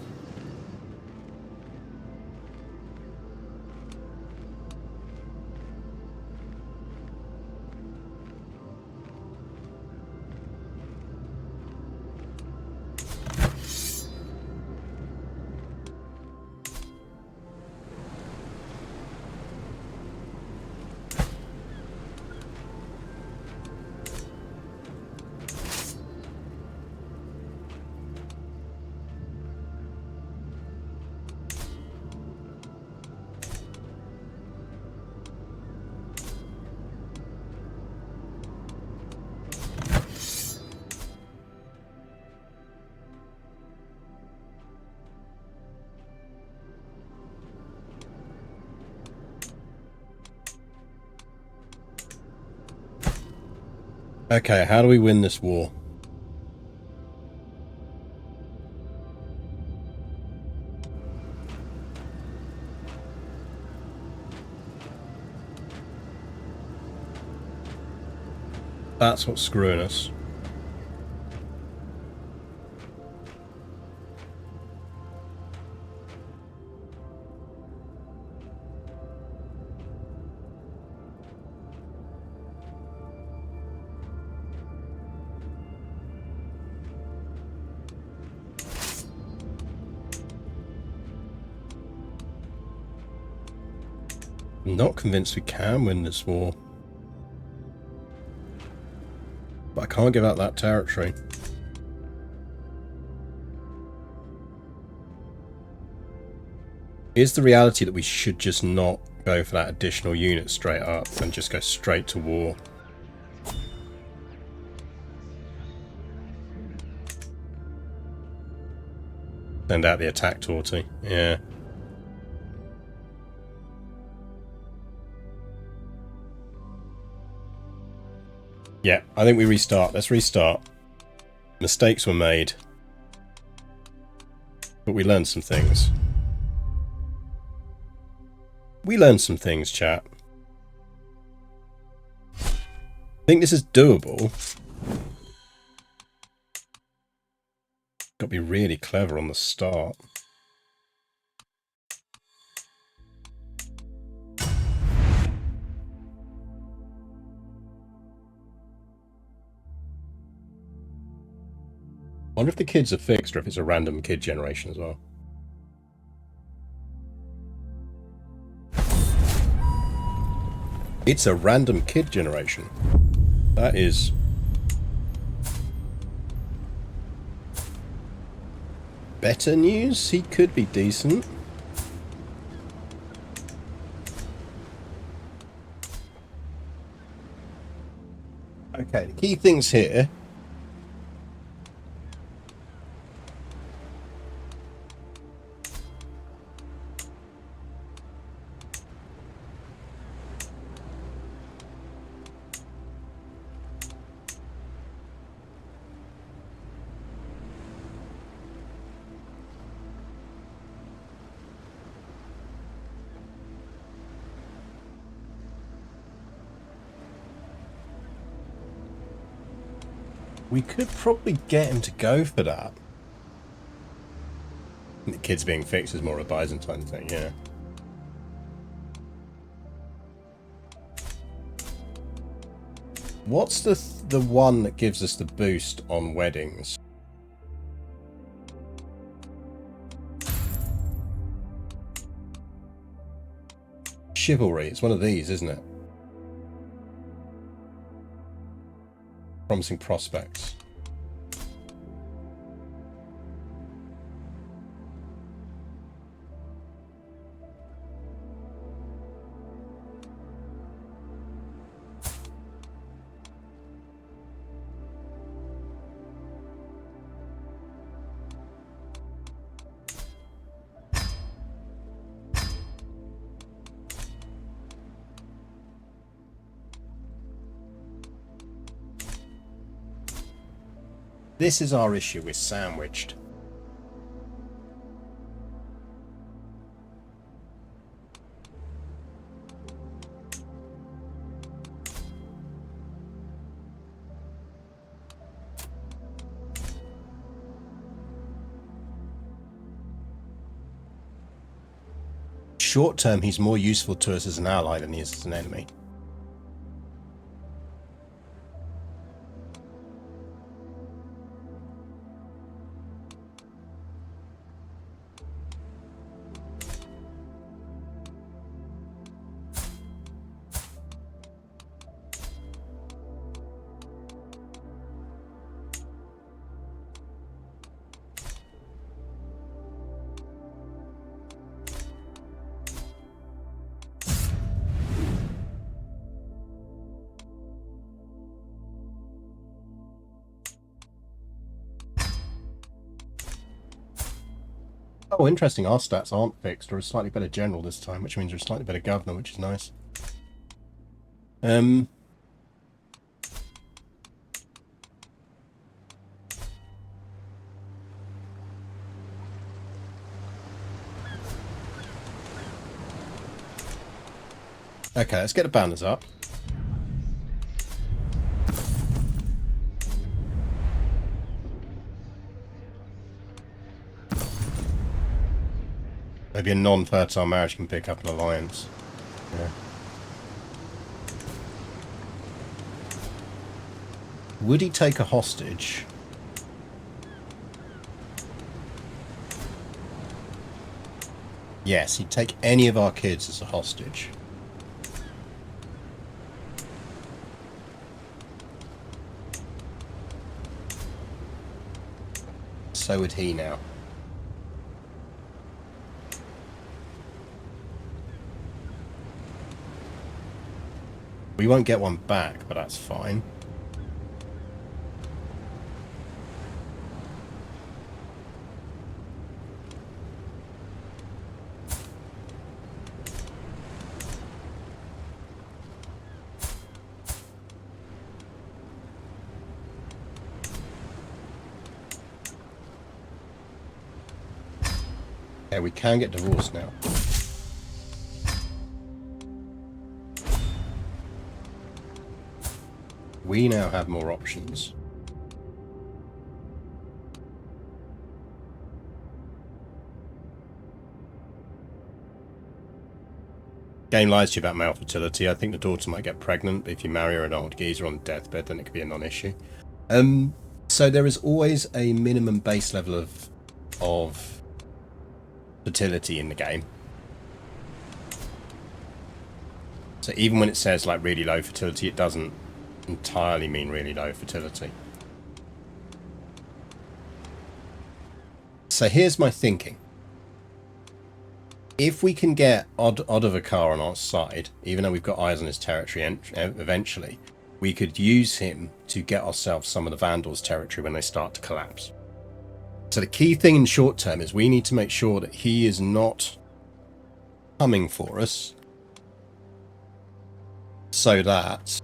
S1: Okay, how do we win this war? That's what's screwing us. I'm not convinced we can win this war. But I can't give out that territory. Is the reality that we should just not go for that additional unit straight up and just go straight to war? Send out the attack torty. Yeah. Yeah, I think we restart. Let's restart. Mistakes were made. But we learned some things. We learned some things, chat. I think this is doable. Got to be really clever on the start. I wonder if the kids are fixed or if it's a random kid generation as well. It's a random kid generation. That is... better news? He could be decent. Okay, the key things here... We could probably get him to go for that. The kids being fixed is more a Byzantine thing, yeah. What's the one that gives us the boost on weddings? Chivalry. It's one of these, isn't it? Promising prospects. This is our issue, we're sandwiched. Short term, he's more useful to us as an ally than he is as an enemy. Oh, interesting. Our stats aren't fixed. We're a slightly better general this time, which means we're a slightly better governor, which is nice. Okay, let's get the banners up. Maybe a non-fertile marriage can pick up an alliance. Yeah. Would he take a hostage? Yes, he'd take any of our kids as a hostage. So would he now. We won't get one back, but that's fine. Yeah, we can get divorced now. We now have more options. Game lies to you about male fertility. I think the daughter might get pregnant, but if you marry her an old geezer on deathbed, then it could be a non-issue. So there is always a minimum base level of fertility in the game. So even when it says like really low fertility, it doesn't entirely mean really low fertility. So here's my thinking. If we can get Odovacar on our side, even though we've got eyes on his territory eventually, we could use him to get ourselves some of the Vandals' territory when they start to collapse. So the key thing in short term is we need to make sure that he is not coming for us, so that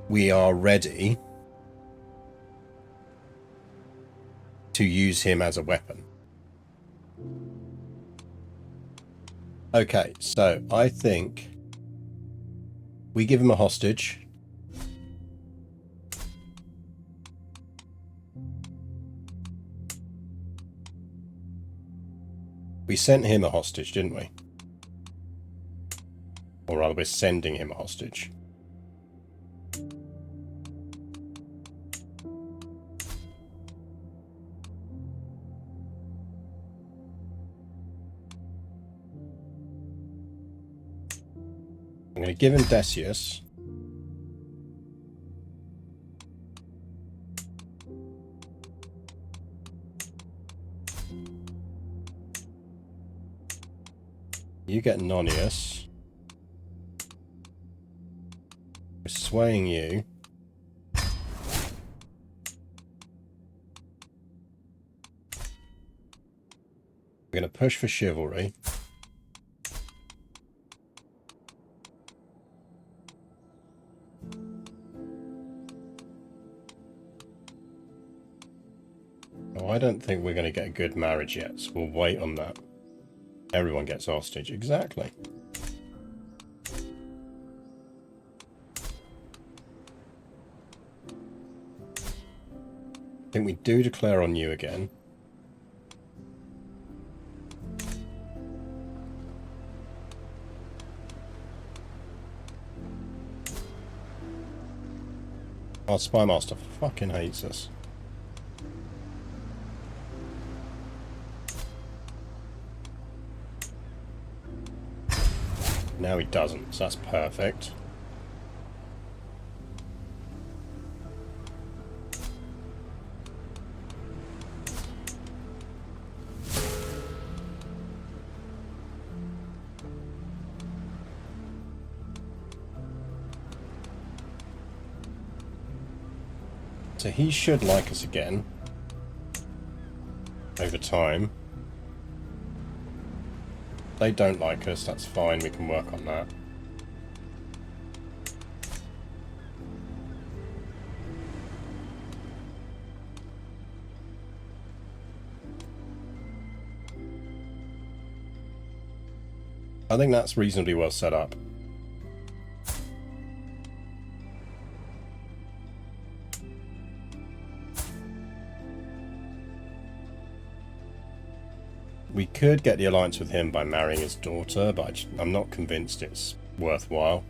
S1: we are ready to use him as a weapon. Okay, so I think we give him a hostage. We sent him a hostage, didn't we? Or rather, we're sending him a hostage. I'm going to give him Decius. You get Nonius. We're swaying you. We're going to push for chivalry. Oh, I don't think we're going to get a good marriage yet, so we'll wait on that. Everyone gets hostage. Exactly. I think we do declare on you again. Our spy master fucking hates us. Now he doesn't, so that's perfect. So he should like us again over time. They don't like us, that's fine, we can work on that. I think that's reasonably well set up. We could get the alliance with him by marrying his daughter, but I'm not convinced it's worthwhile.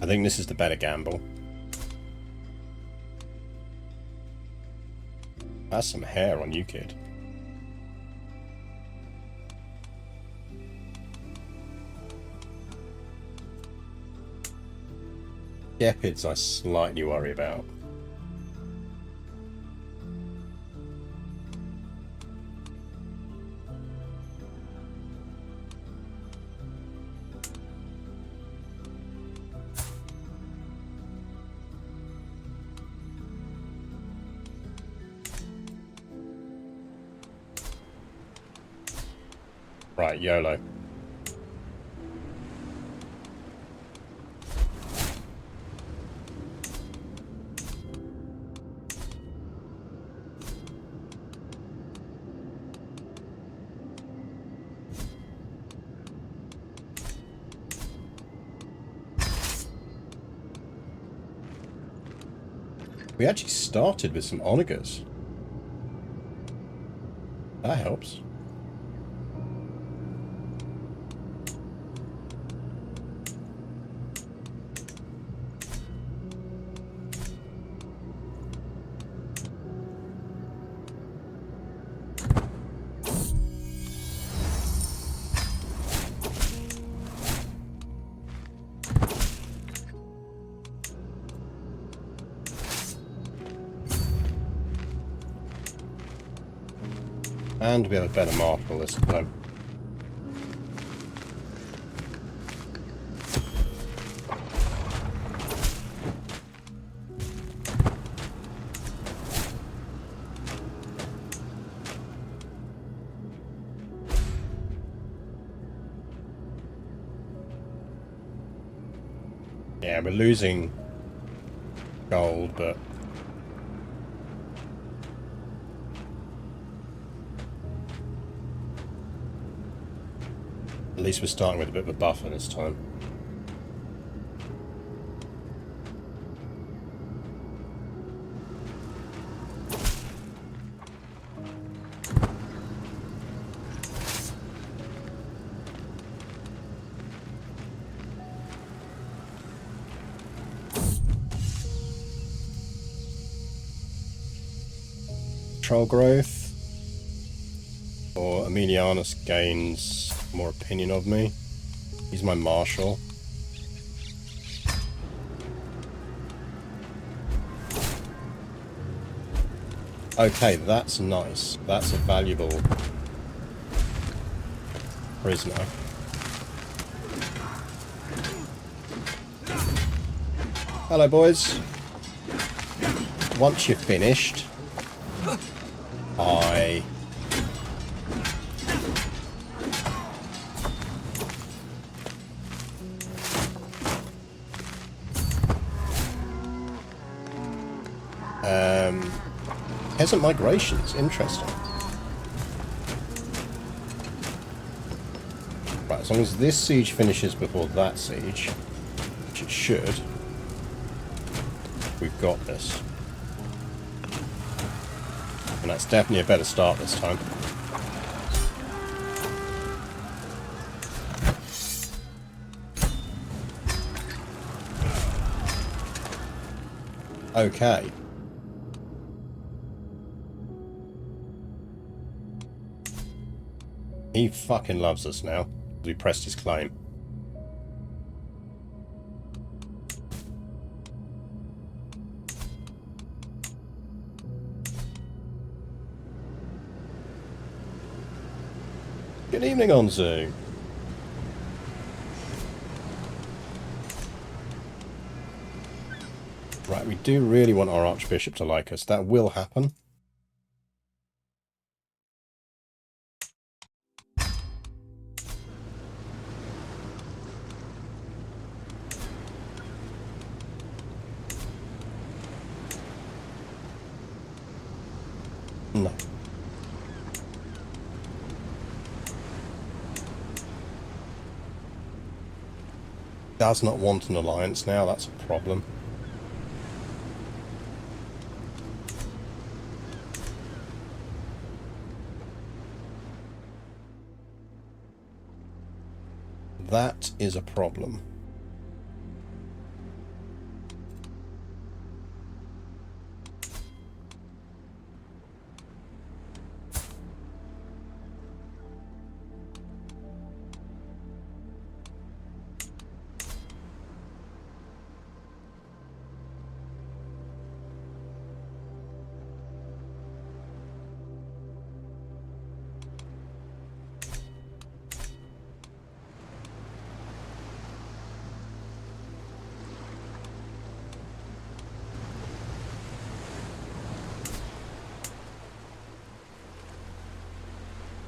S1: I think this is the better gamble. That's some hair on you, kid. Gepids I slightly worry about. Right, YOLO. We actually started with some onagers. That helps. And we have a better marshal this time. Yeah, we're losing gold, but at least we're starting with a bit of a buffer this time. Troll growth. Or Emilianus gains more opinion of me. He's my marshal. Okay, that's nice. That's a valuable prisoner. Hello, boys. Once you're finished, I... Peasant migrations, interesting. Right, as long as this siege finishes before that siege, which it should, we've got this. And that's definitely a better start this time. Okay. He fucking loves us now. We pressed his claim. Good evening, Onzu. Right, we do really want our Archbishop to like us. That will happen. No. Does not want an alliance now, that's a problem. That is a problem.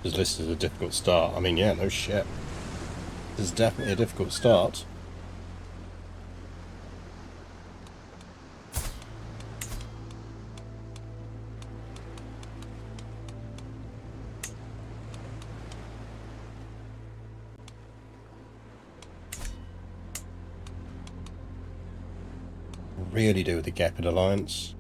S1: This is a difficult start. I mean, yeah, no shit. This is definitely a difficult start. Really do with the Gepid alliance.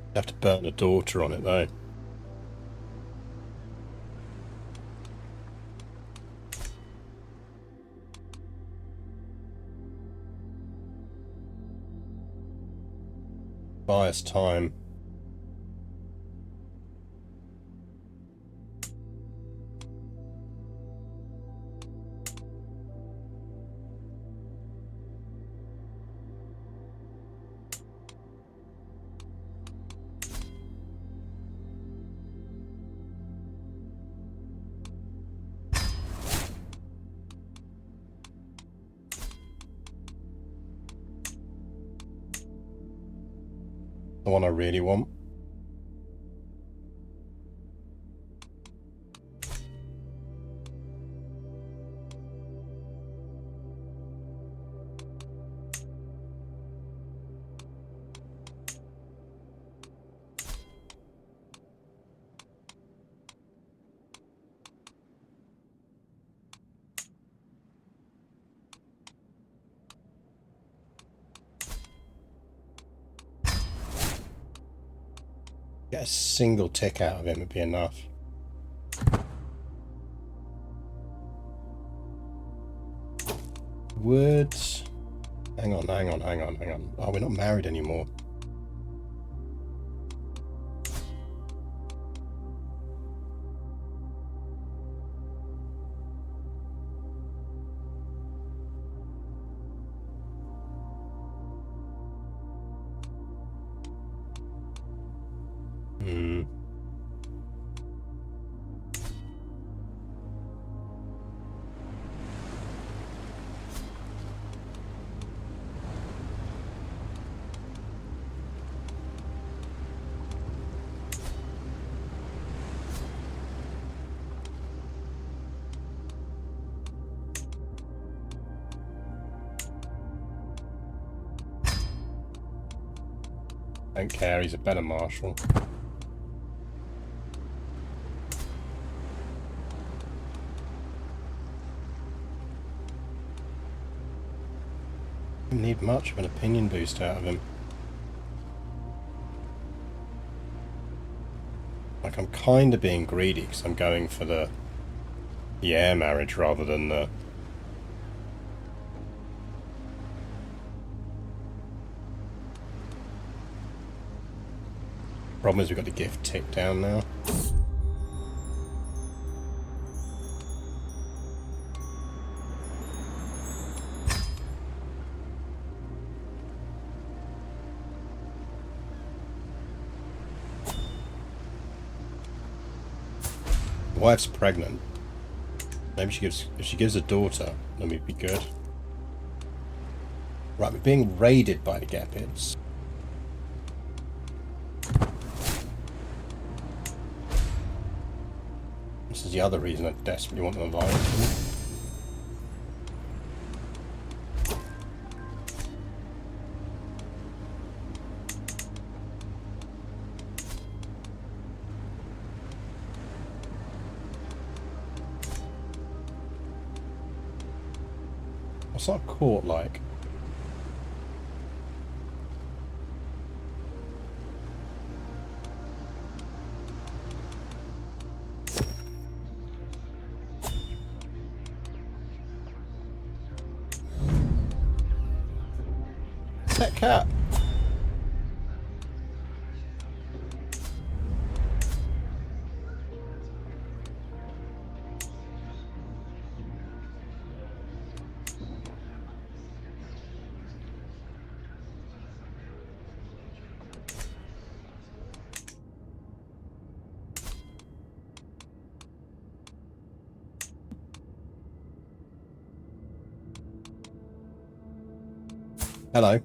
S1: You have to burn a daughter on it, though. Buys time. The one I really want. Get a single tick out of him would be enough. Woods. Hang on. Oh, we're not married anymore. Don't care, he's a better marshal. Don't need much of an opinion boost out of him. Like, I'm kind of being greedy because I'm going for the heir marriage rather than the... Problem is we've got the gift tick down now. Wife's pregnant. Maybe if she gives a daughter, then we'd be good. Right, we're being raided by the Gepids. This is the other reason I desperately want an alliance. What's our court like? Pet cat. Hello.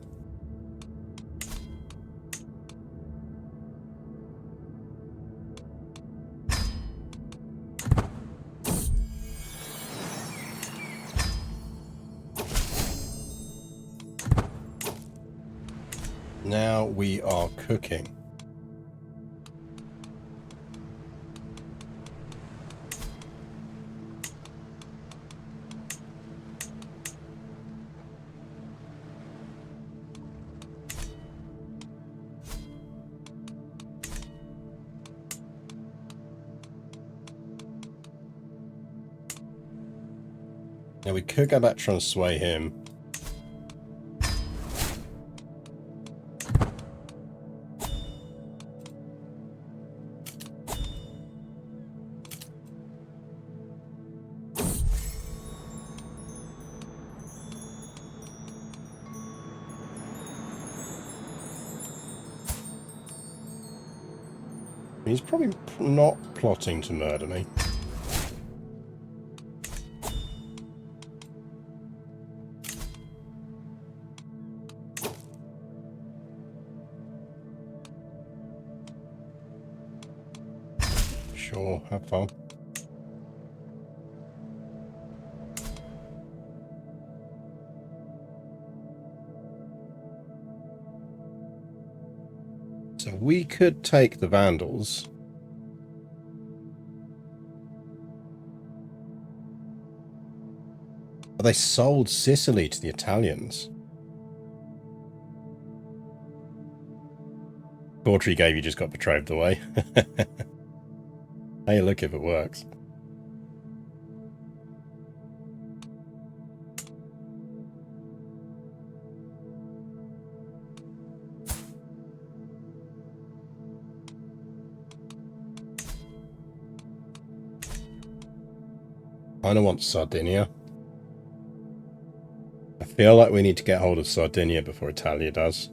S1: Now we are cooking. Now we could go back trying to sway him. He's probably not plotting to murder me. Sure, have fun. So we could take the Vandals. But they sold Sicily to the Italians. Of quarter he gave you just got betrothed away. Hey, look if it works. I don't want Sardinia. I feel like we need to get hold of Sardinia before Italia does.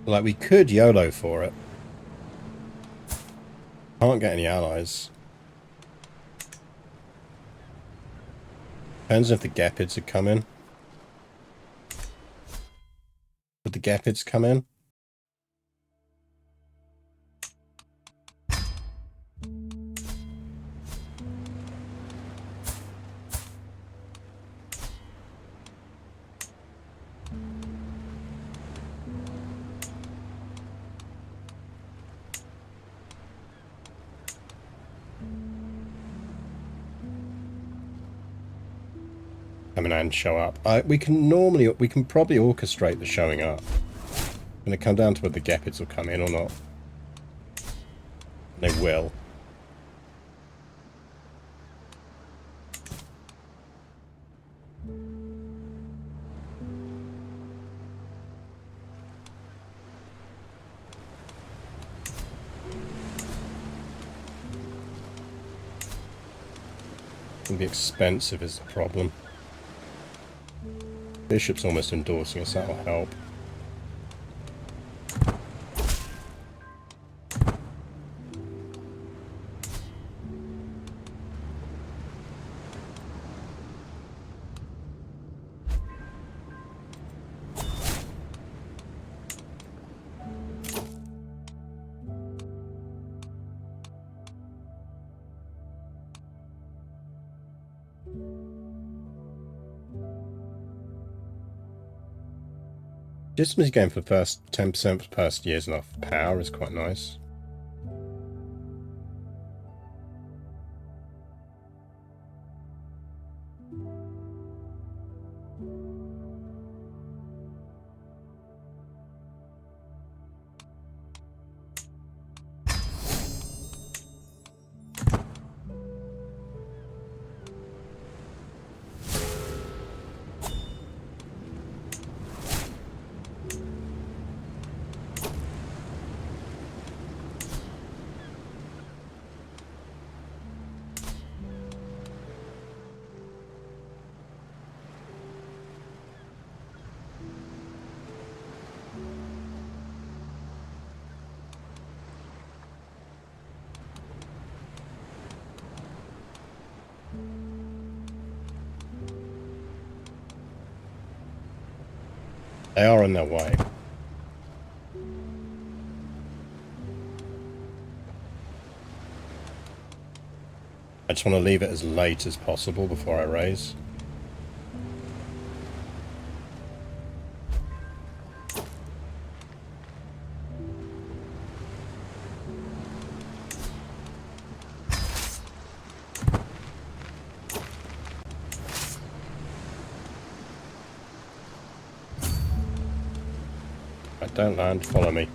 S1: Like, we could YOLO for it. Can't get any allies. Depends if the Gepids had come in. Would the Gepids come in? Come in and show up. We can probably orchestrate the showing up. It's going to come down to whether the Gepids will come in or not. They will. It's going to be expensive is the problem. Bishop's almost endorsing us, that'll help. Diplomacy game for the first 10% for first years enough power is quite nice. They are on their way. I just want to leave it as late as possible before I raise. Don't land, follow me.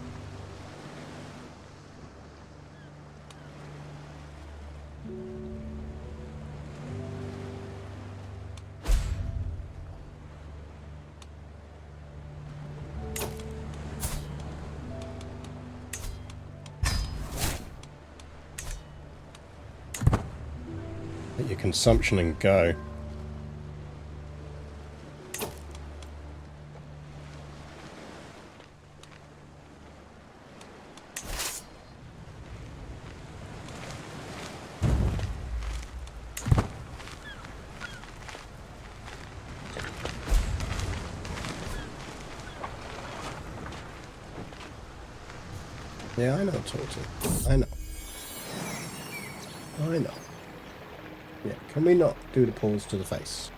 S1: Get your consumption and go. Yeah, I know, Torty. I know. I know. Yeah, can we not do the paws to the face?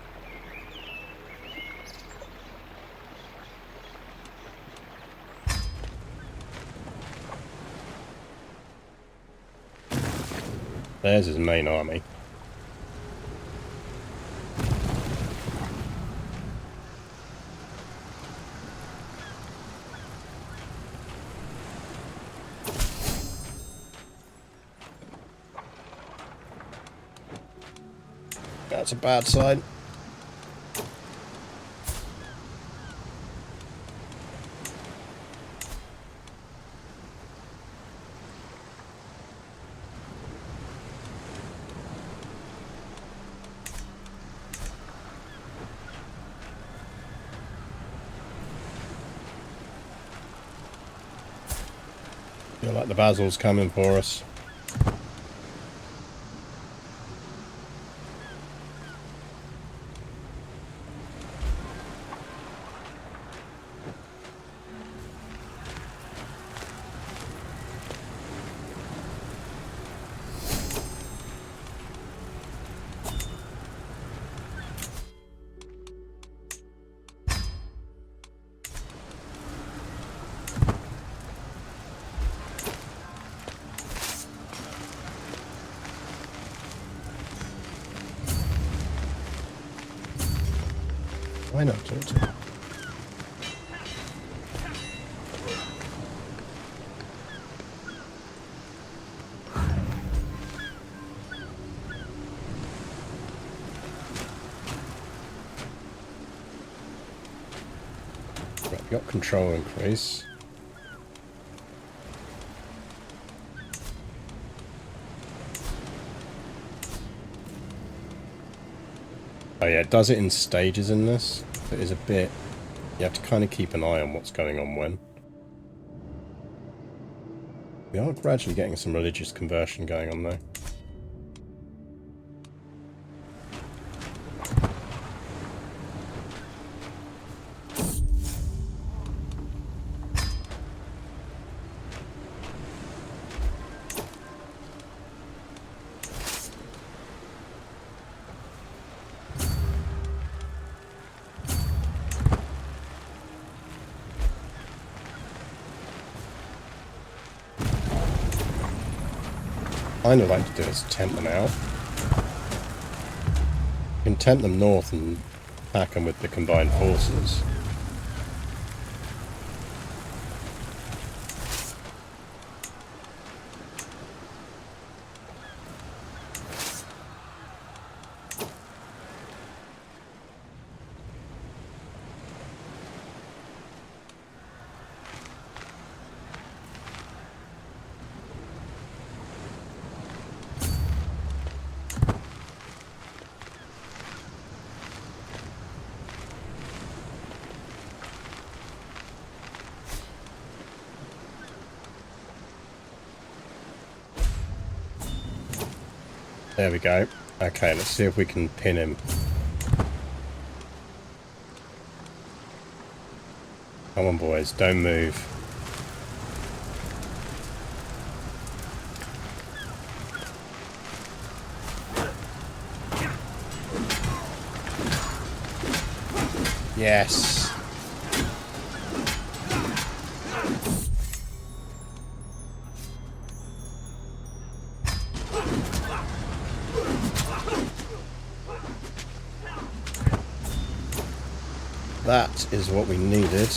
S1: There's his main army. That's a bad sign. Feel like the basil's coming for us. Why not, Torty? Right, got control increase. Oh yeah, it does it in stages in this. It is a bit... You have to kind of keep an eye on what's going on when. We are gradually getting some religious conversion going on though. What I'd like to do is tempt them out. You can tempt them north and attack them with the combined forces. There we go. Okay, let's see if we can pin him. Come on, boys, don't move. Yes. That is what we needed.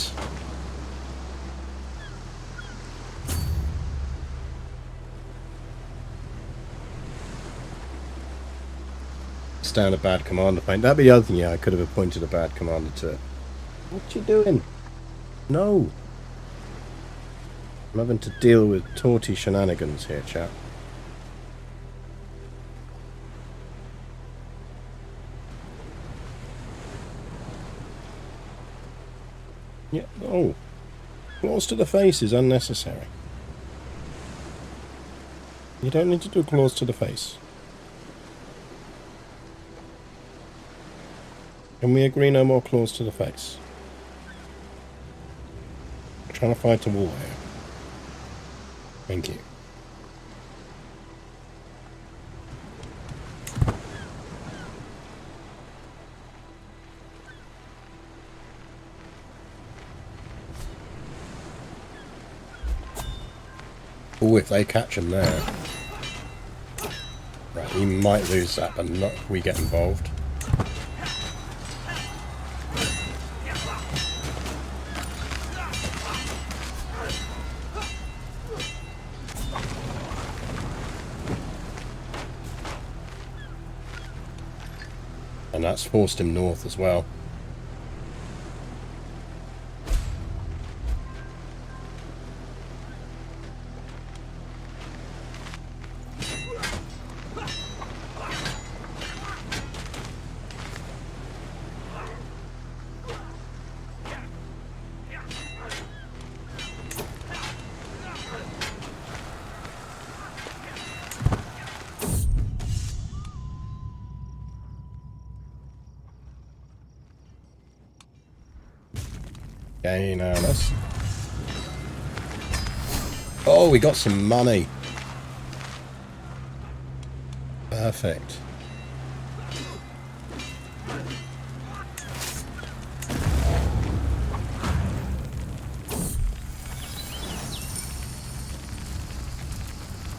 S1: Stand a bad commander fight. That'd be the other thing, yeah, I could have appointed a bad commander to it. What you doing? No. I'm having to deal with torty shenanigans here, chap. Yeah, oh. Claws to the face is unnecessary. You don't need to do claws to the face. Can we agree no more claws to the face? I'm trying to fight a war here. Thank you. Oh, if they catch him there. Right, he might lose that, but not if we get involved. And that's forced him north as well. Okay, now let's... Oh, we got some money. Perfect.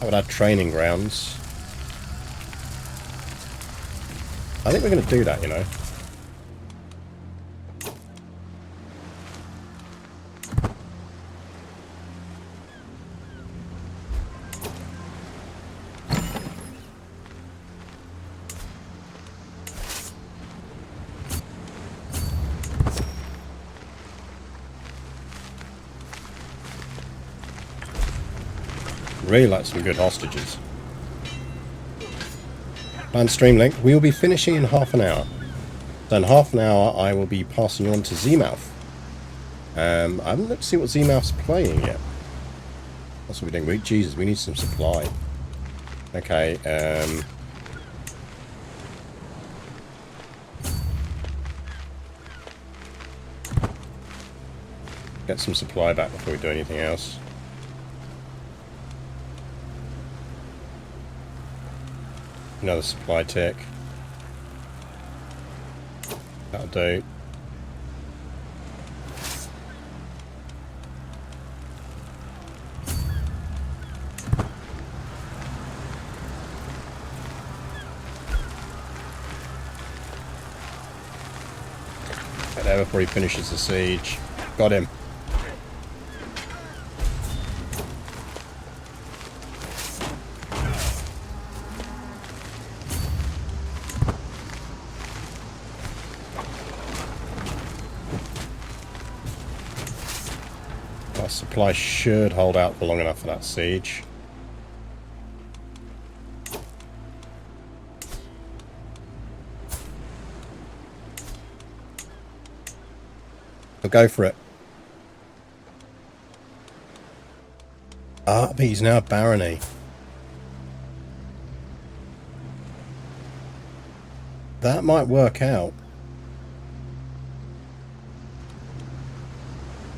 S1: How about our training grounds? I think we're going to do that, you know. Really like some good hostages. Planned stream length. We will be finishing in half an hour. So in half an hour, I will be passing you on to Z-Mouth. I haven't looked to see what Z-Mouth's playing yet. That's what we're doing. Jesus, we need some supply. Okay, get some supply back before we do anything else. Another supply tick. That'll do. Get there before he finishes the siege. Got him. Supply should hold out for long enough for that siege. We'll go for it. Ah, but he's now a barony. That might work out.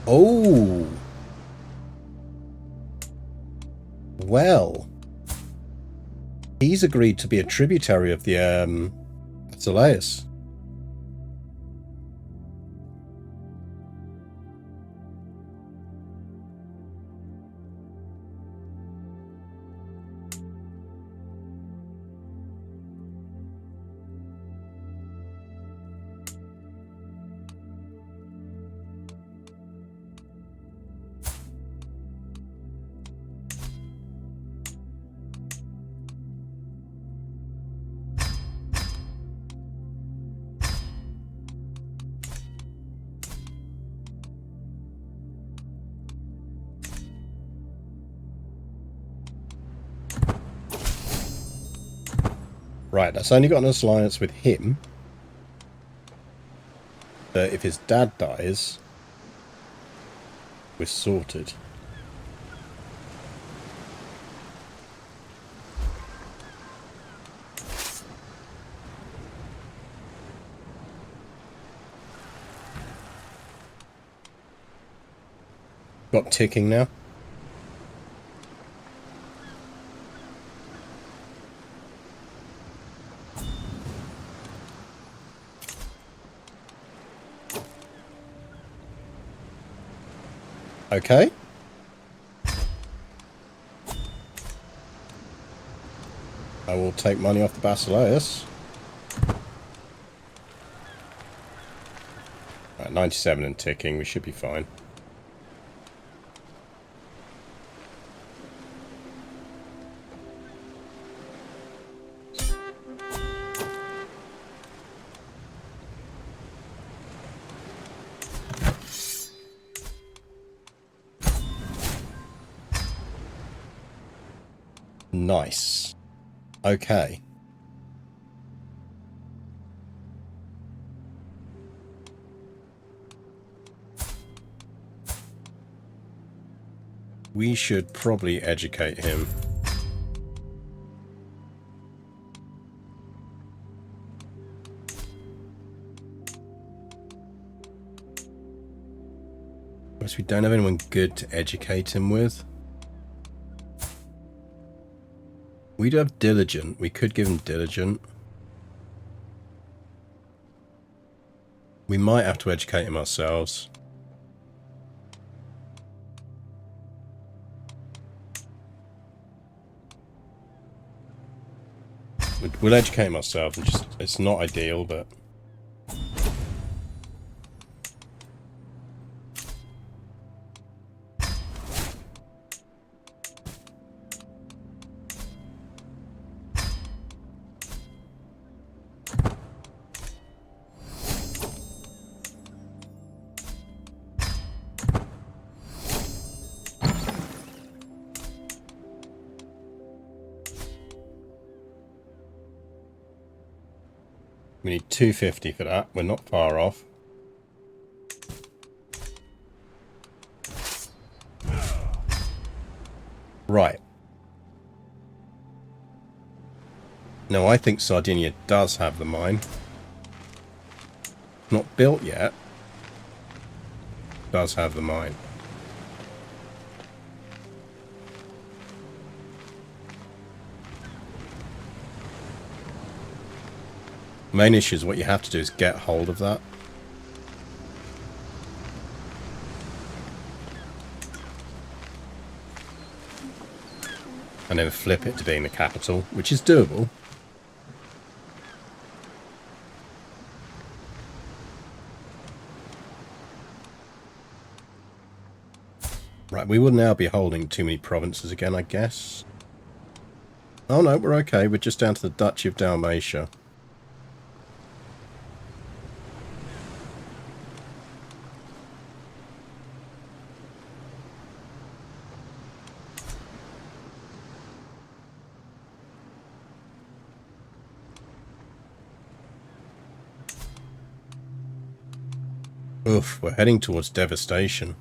S1: Oh! Well, he's agreed to be a tributary of the Azaleus. Right, that's only got an alliance with him. But if his dad dies, we're sorted. Got ticking now. Okay. I will take money off the Basileus. Right, 97 and ticking. We should be fine. Nice. Okay. We should probably educate him. Because we don't have anyone good to educate him with. We do have diligent. We could give him diligent. We might have to educate him ourselves. We'll educate him ourselves. And just, it's not ideal, but... We need 250 for that. We're not far off. Right. Now, I think Sardinia does have the mine. Not built yet. Does have the mine. Main issue is what you have to do is get hold of that. And then flip it to being the capital, which is doable. Right, we will now be holding too many provinces again, I guess. Oh no, we're okay. We're just down to the Duchy of Dalmatia. Oof, we're heading towards devastation.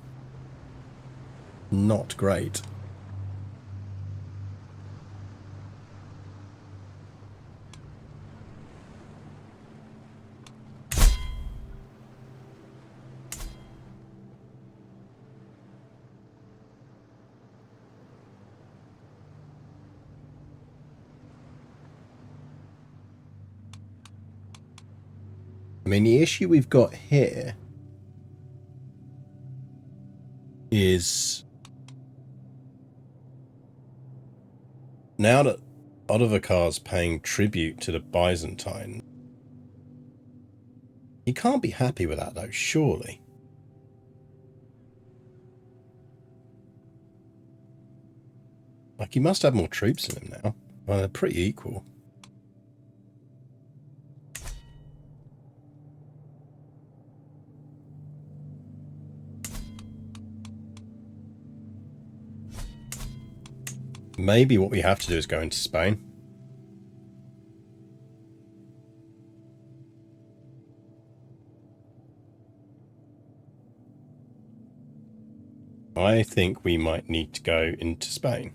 S1: Not great. I mean, the issue we've got here is now that Odovacar's paying tribute to the Byzantine, he can't be happy with that though, surely. Like, he must have more troops in him now. Well, they're pretty equal. Maybe what we have to do is go into Spain. I think we might need to go into Spain.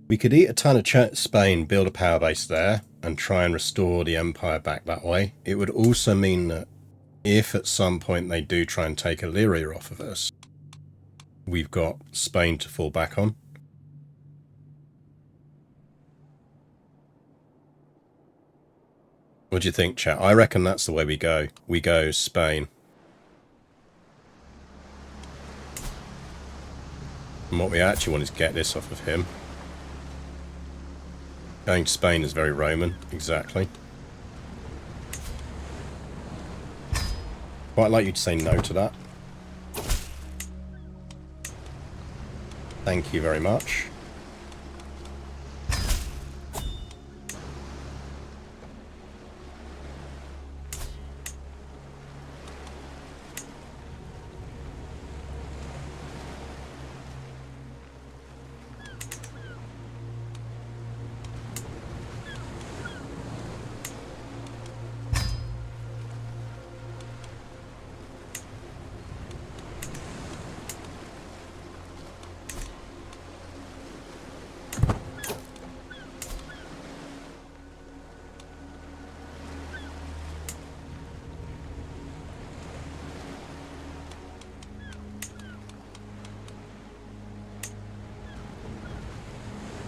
S1: We could eat a ton of Spain, build a power base there, and try and restore the empire back that way. It would also mean that if at some point they do try and take Illyria off of us, we've got Spain to fall back on. What do you think, chat? I reckon that's the way we go. We go Spain. And what we actually want is get this off of him. Going to Spain is very Roman, exactly. Quite like you to say no to that. Thank you very much.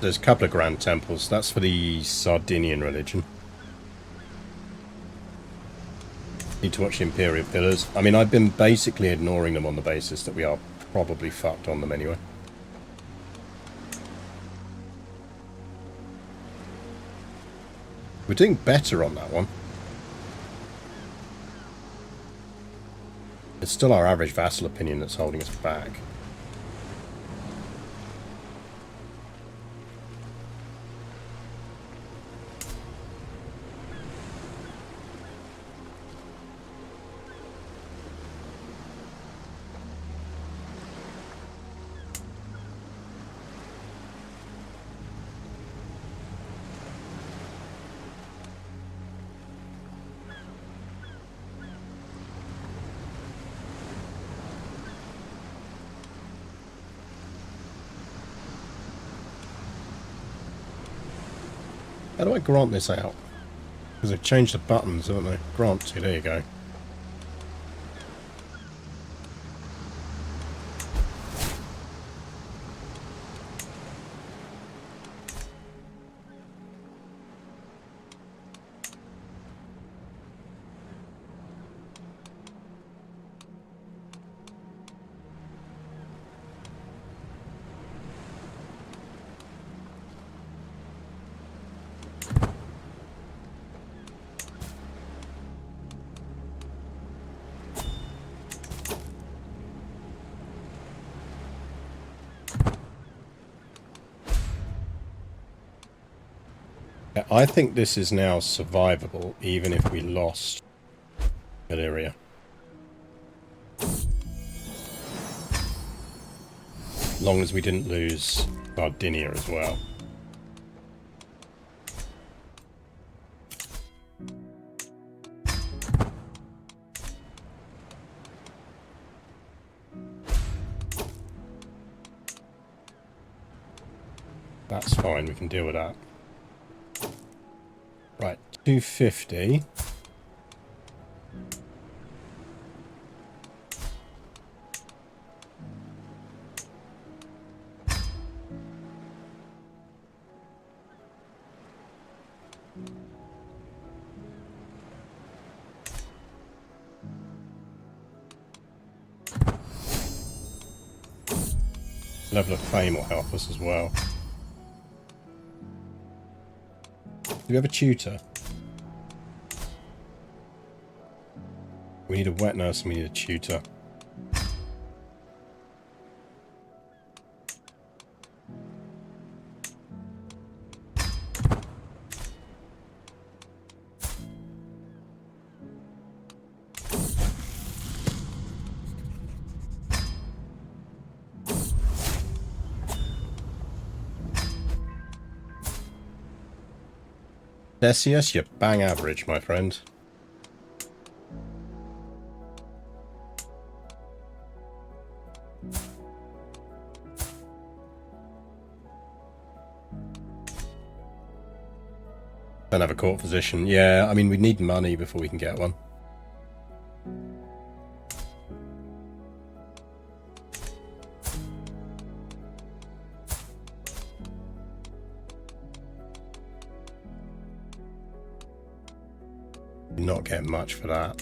S1: There's a couple of grand temples. That's for the Sardinian religion. Need to watch the imperial pillars. I mean, I've been basically ignoring them on the basis that we are probably fucked on them anyway. We're doing better on that one. It's still our average vassal opinion that's holding us back. How do I grant this out? Because they've changed the buttons, haven't they? Grant to, there you go. I think this is now survivable, even if we lost Illyria. As long as we didn't lose Sardinia as well. That's fine, we can deal with that. Right, 250. Level of fame will help us as well. Do we have a tutor? We need a wet nurse and we need a tutor. Decius, you're bang average, my friend. Don't have a court physician. Yeah, I mean, we need money before we can get one. not get much for that.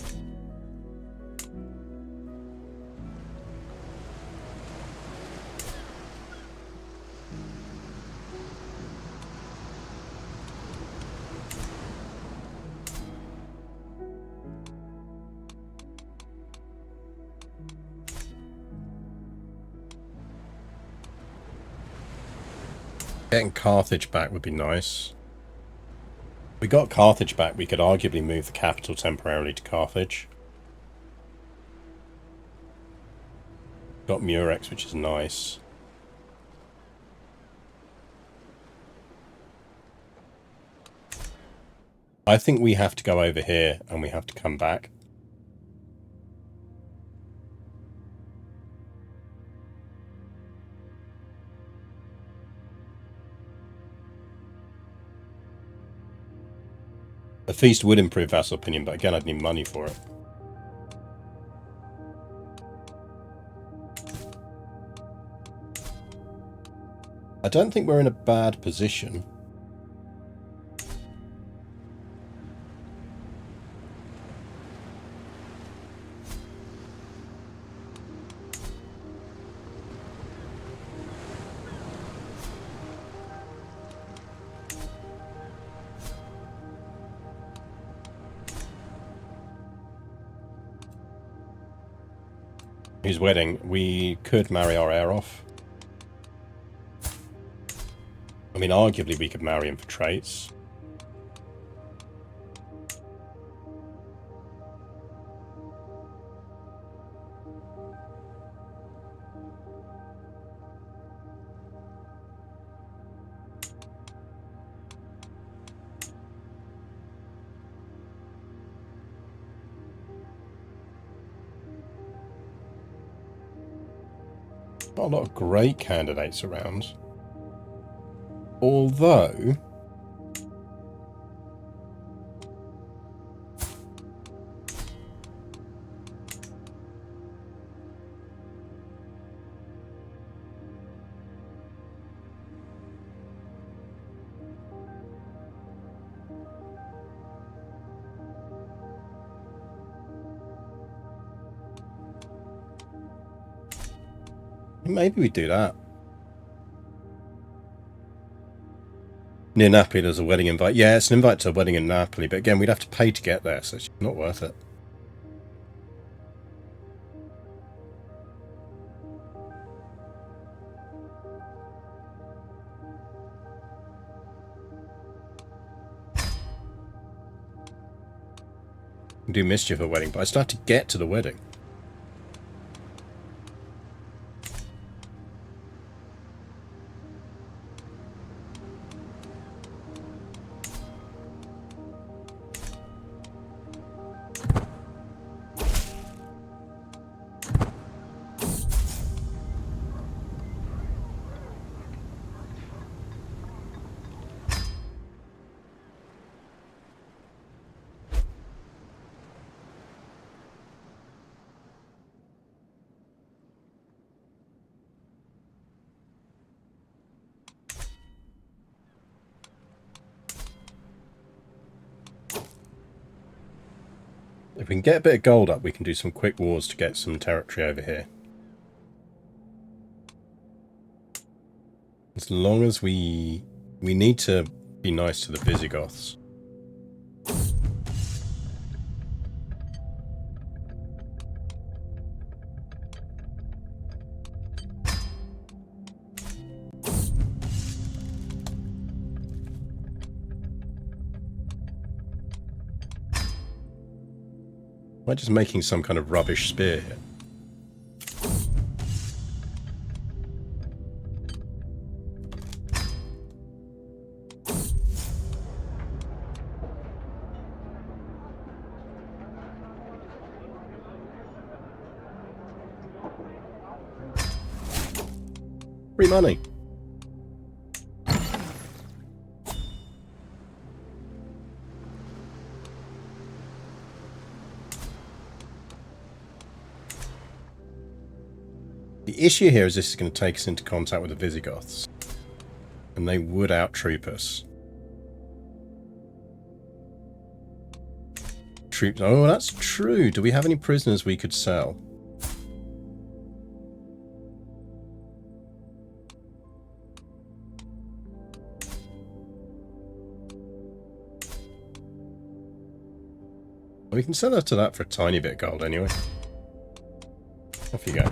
S1: Getting Carthage back would be nice. If we got Carthage back, we could arguably move the capital temporarily to Carthage. Got Murex, which is nice. I think we have to go over here and we have to come back. A feast would improve vassal opinion, but again, I'd need money for it. I don't think we're in a bad position. His wedding, we could marry our heir off. I mean, arguably we could marry him for traits. Not a lot of great candidates around. Although... maybe we do that. Near Napoli, there's a wedding invite. Yeah, it's an invite to a wedding in Napoli, but again, we'd have to pay to get there, so it's not worth it. Do mischief at a wedding, but I still have to get to the wedding. If we can get a bit of gold up, we can do some quick wars to get some territory over here. As long as we need to be nice to the Visigoths. Am I just making some kind of rubbish spear here? Free money. The issue here is this is going to take us into contact with the Visigoths. And they would out-troop us. troops. Oh, that's true. Do we have any prisoners we could sell? We can sell her to that for a tiny bit of gold anyway. Off you go.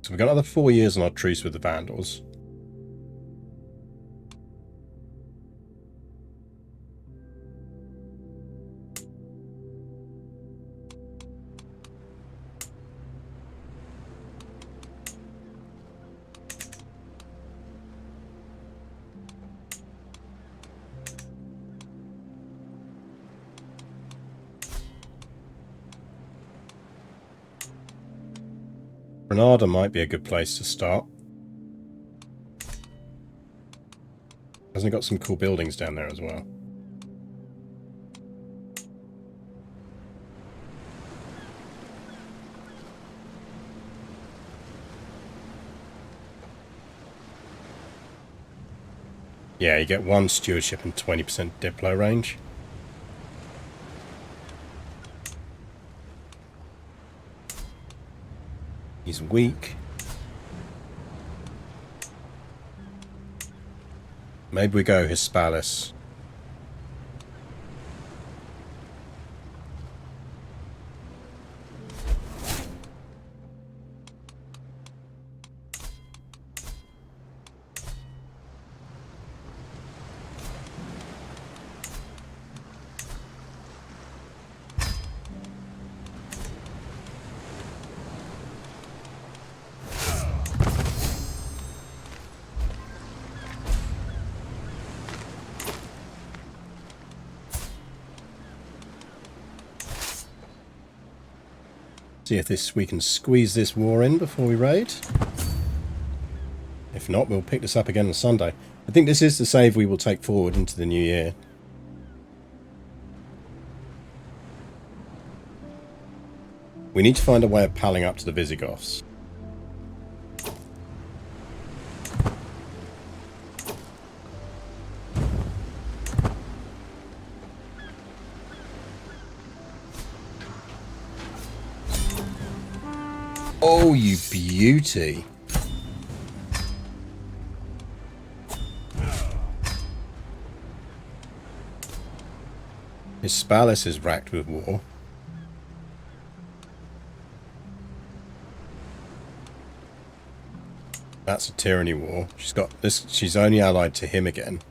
S1: So we've got another 4 years on our truce with the Vandals. Granada might be a good place to start. Hasn't it got some cool buildings down there as well? Yeah, you get 1 stewardship and 20% Diplo range. He's weak. Maybe we go Hispalis. See if we can squeeze this war in before we raid. If not, we'll pick this up again on Sunday. I think this is the save we will take forward into the new year. We need to find a way of palling up to the Visigoths. Oh, you beauty. Hispalis is racked with war. That's a tyranny war. She's got this. She's only allied to him again.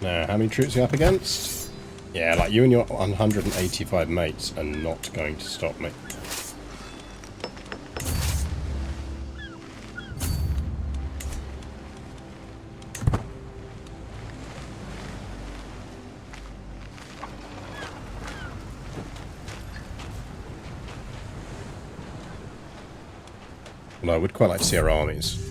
S1: Now, how many troops are you up against? Yeah, like you and your 185 mates are not going to stop me. Well, I would quite like to see our armies.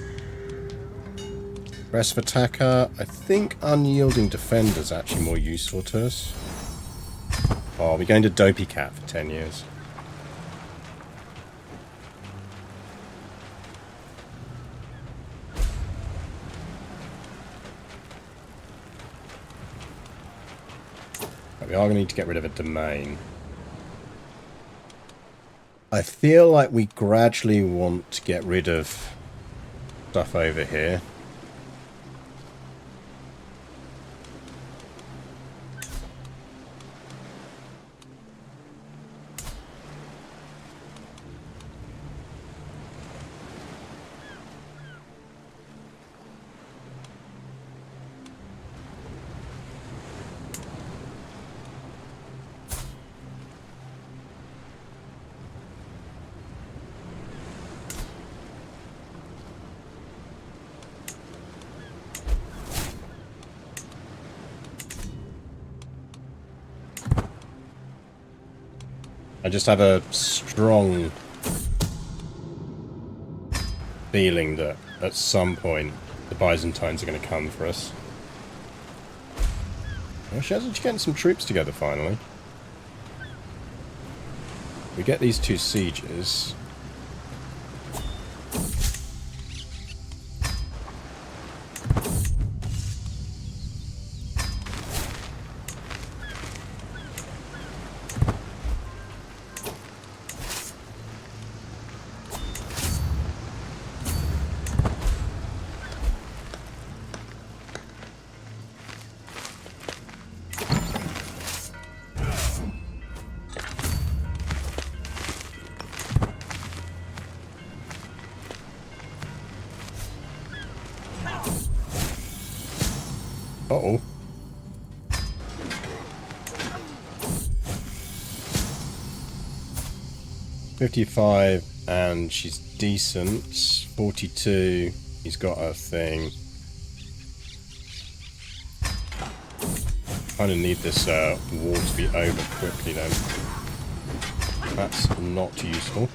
S1: Aggressive attacker. I think unyielding defender is actually more useful to us. Oh, we're going to Dopey Cat for 10 years. But we are going to need to get rid of a domain. I feel like we gradually want to get rid of stuff over here. I just have a strong feeling that at some point the Byzantines are going to come for us. Well, she's actually getting some troops together finally. We get these 2 sieges. Uh-oh. $55, and she's decent. $42, he's got a thing. Kind of need this war to be over quickly then. That's not useful.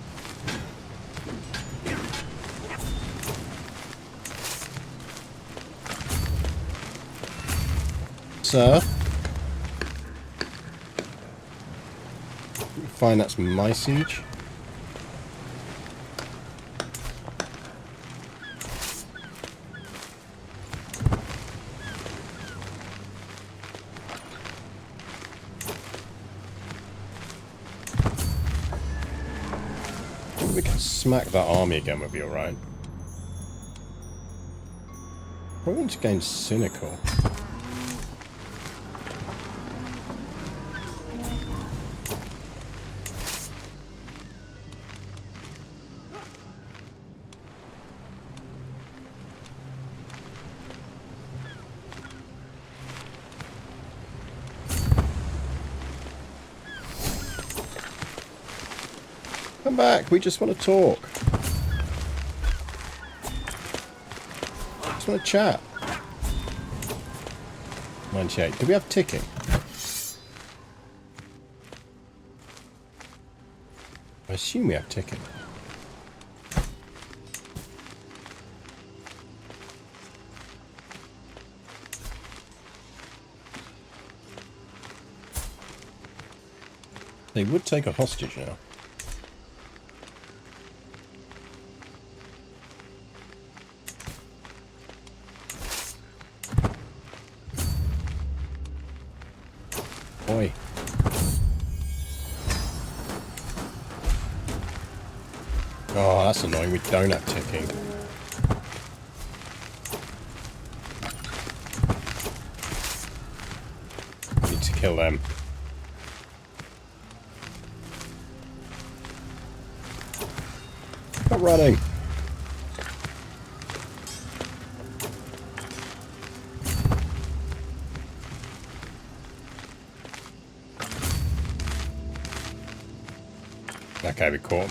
S1: Sir? Fine, that's my siege. We can smack that army again, we'll be alright. We're going to gain cynical. Come back, we just want to talk. Just want to chat. 98. Do we have ticking? I assume we have ticking. They would take a hostage now. Oi. Oh, that's annoying. We don't have ticking. Need to kill them. Stop running. Okay, we caught him.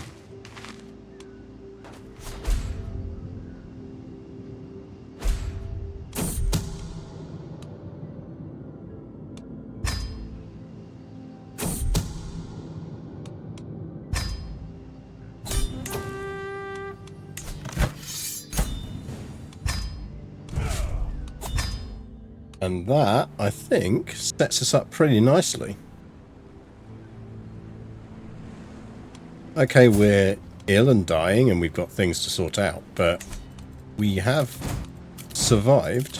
S1: And that, I think, sets us up pretty nicely. Okay, we're ill and dying and we've got things to sort out, but we have survived.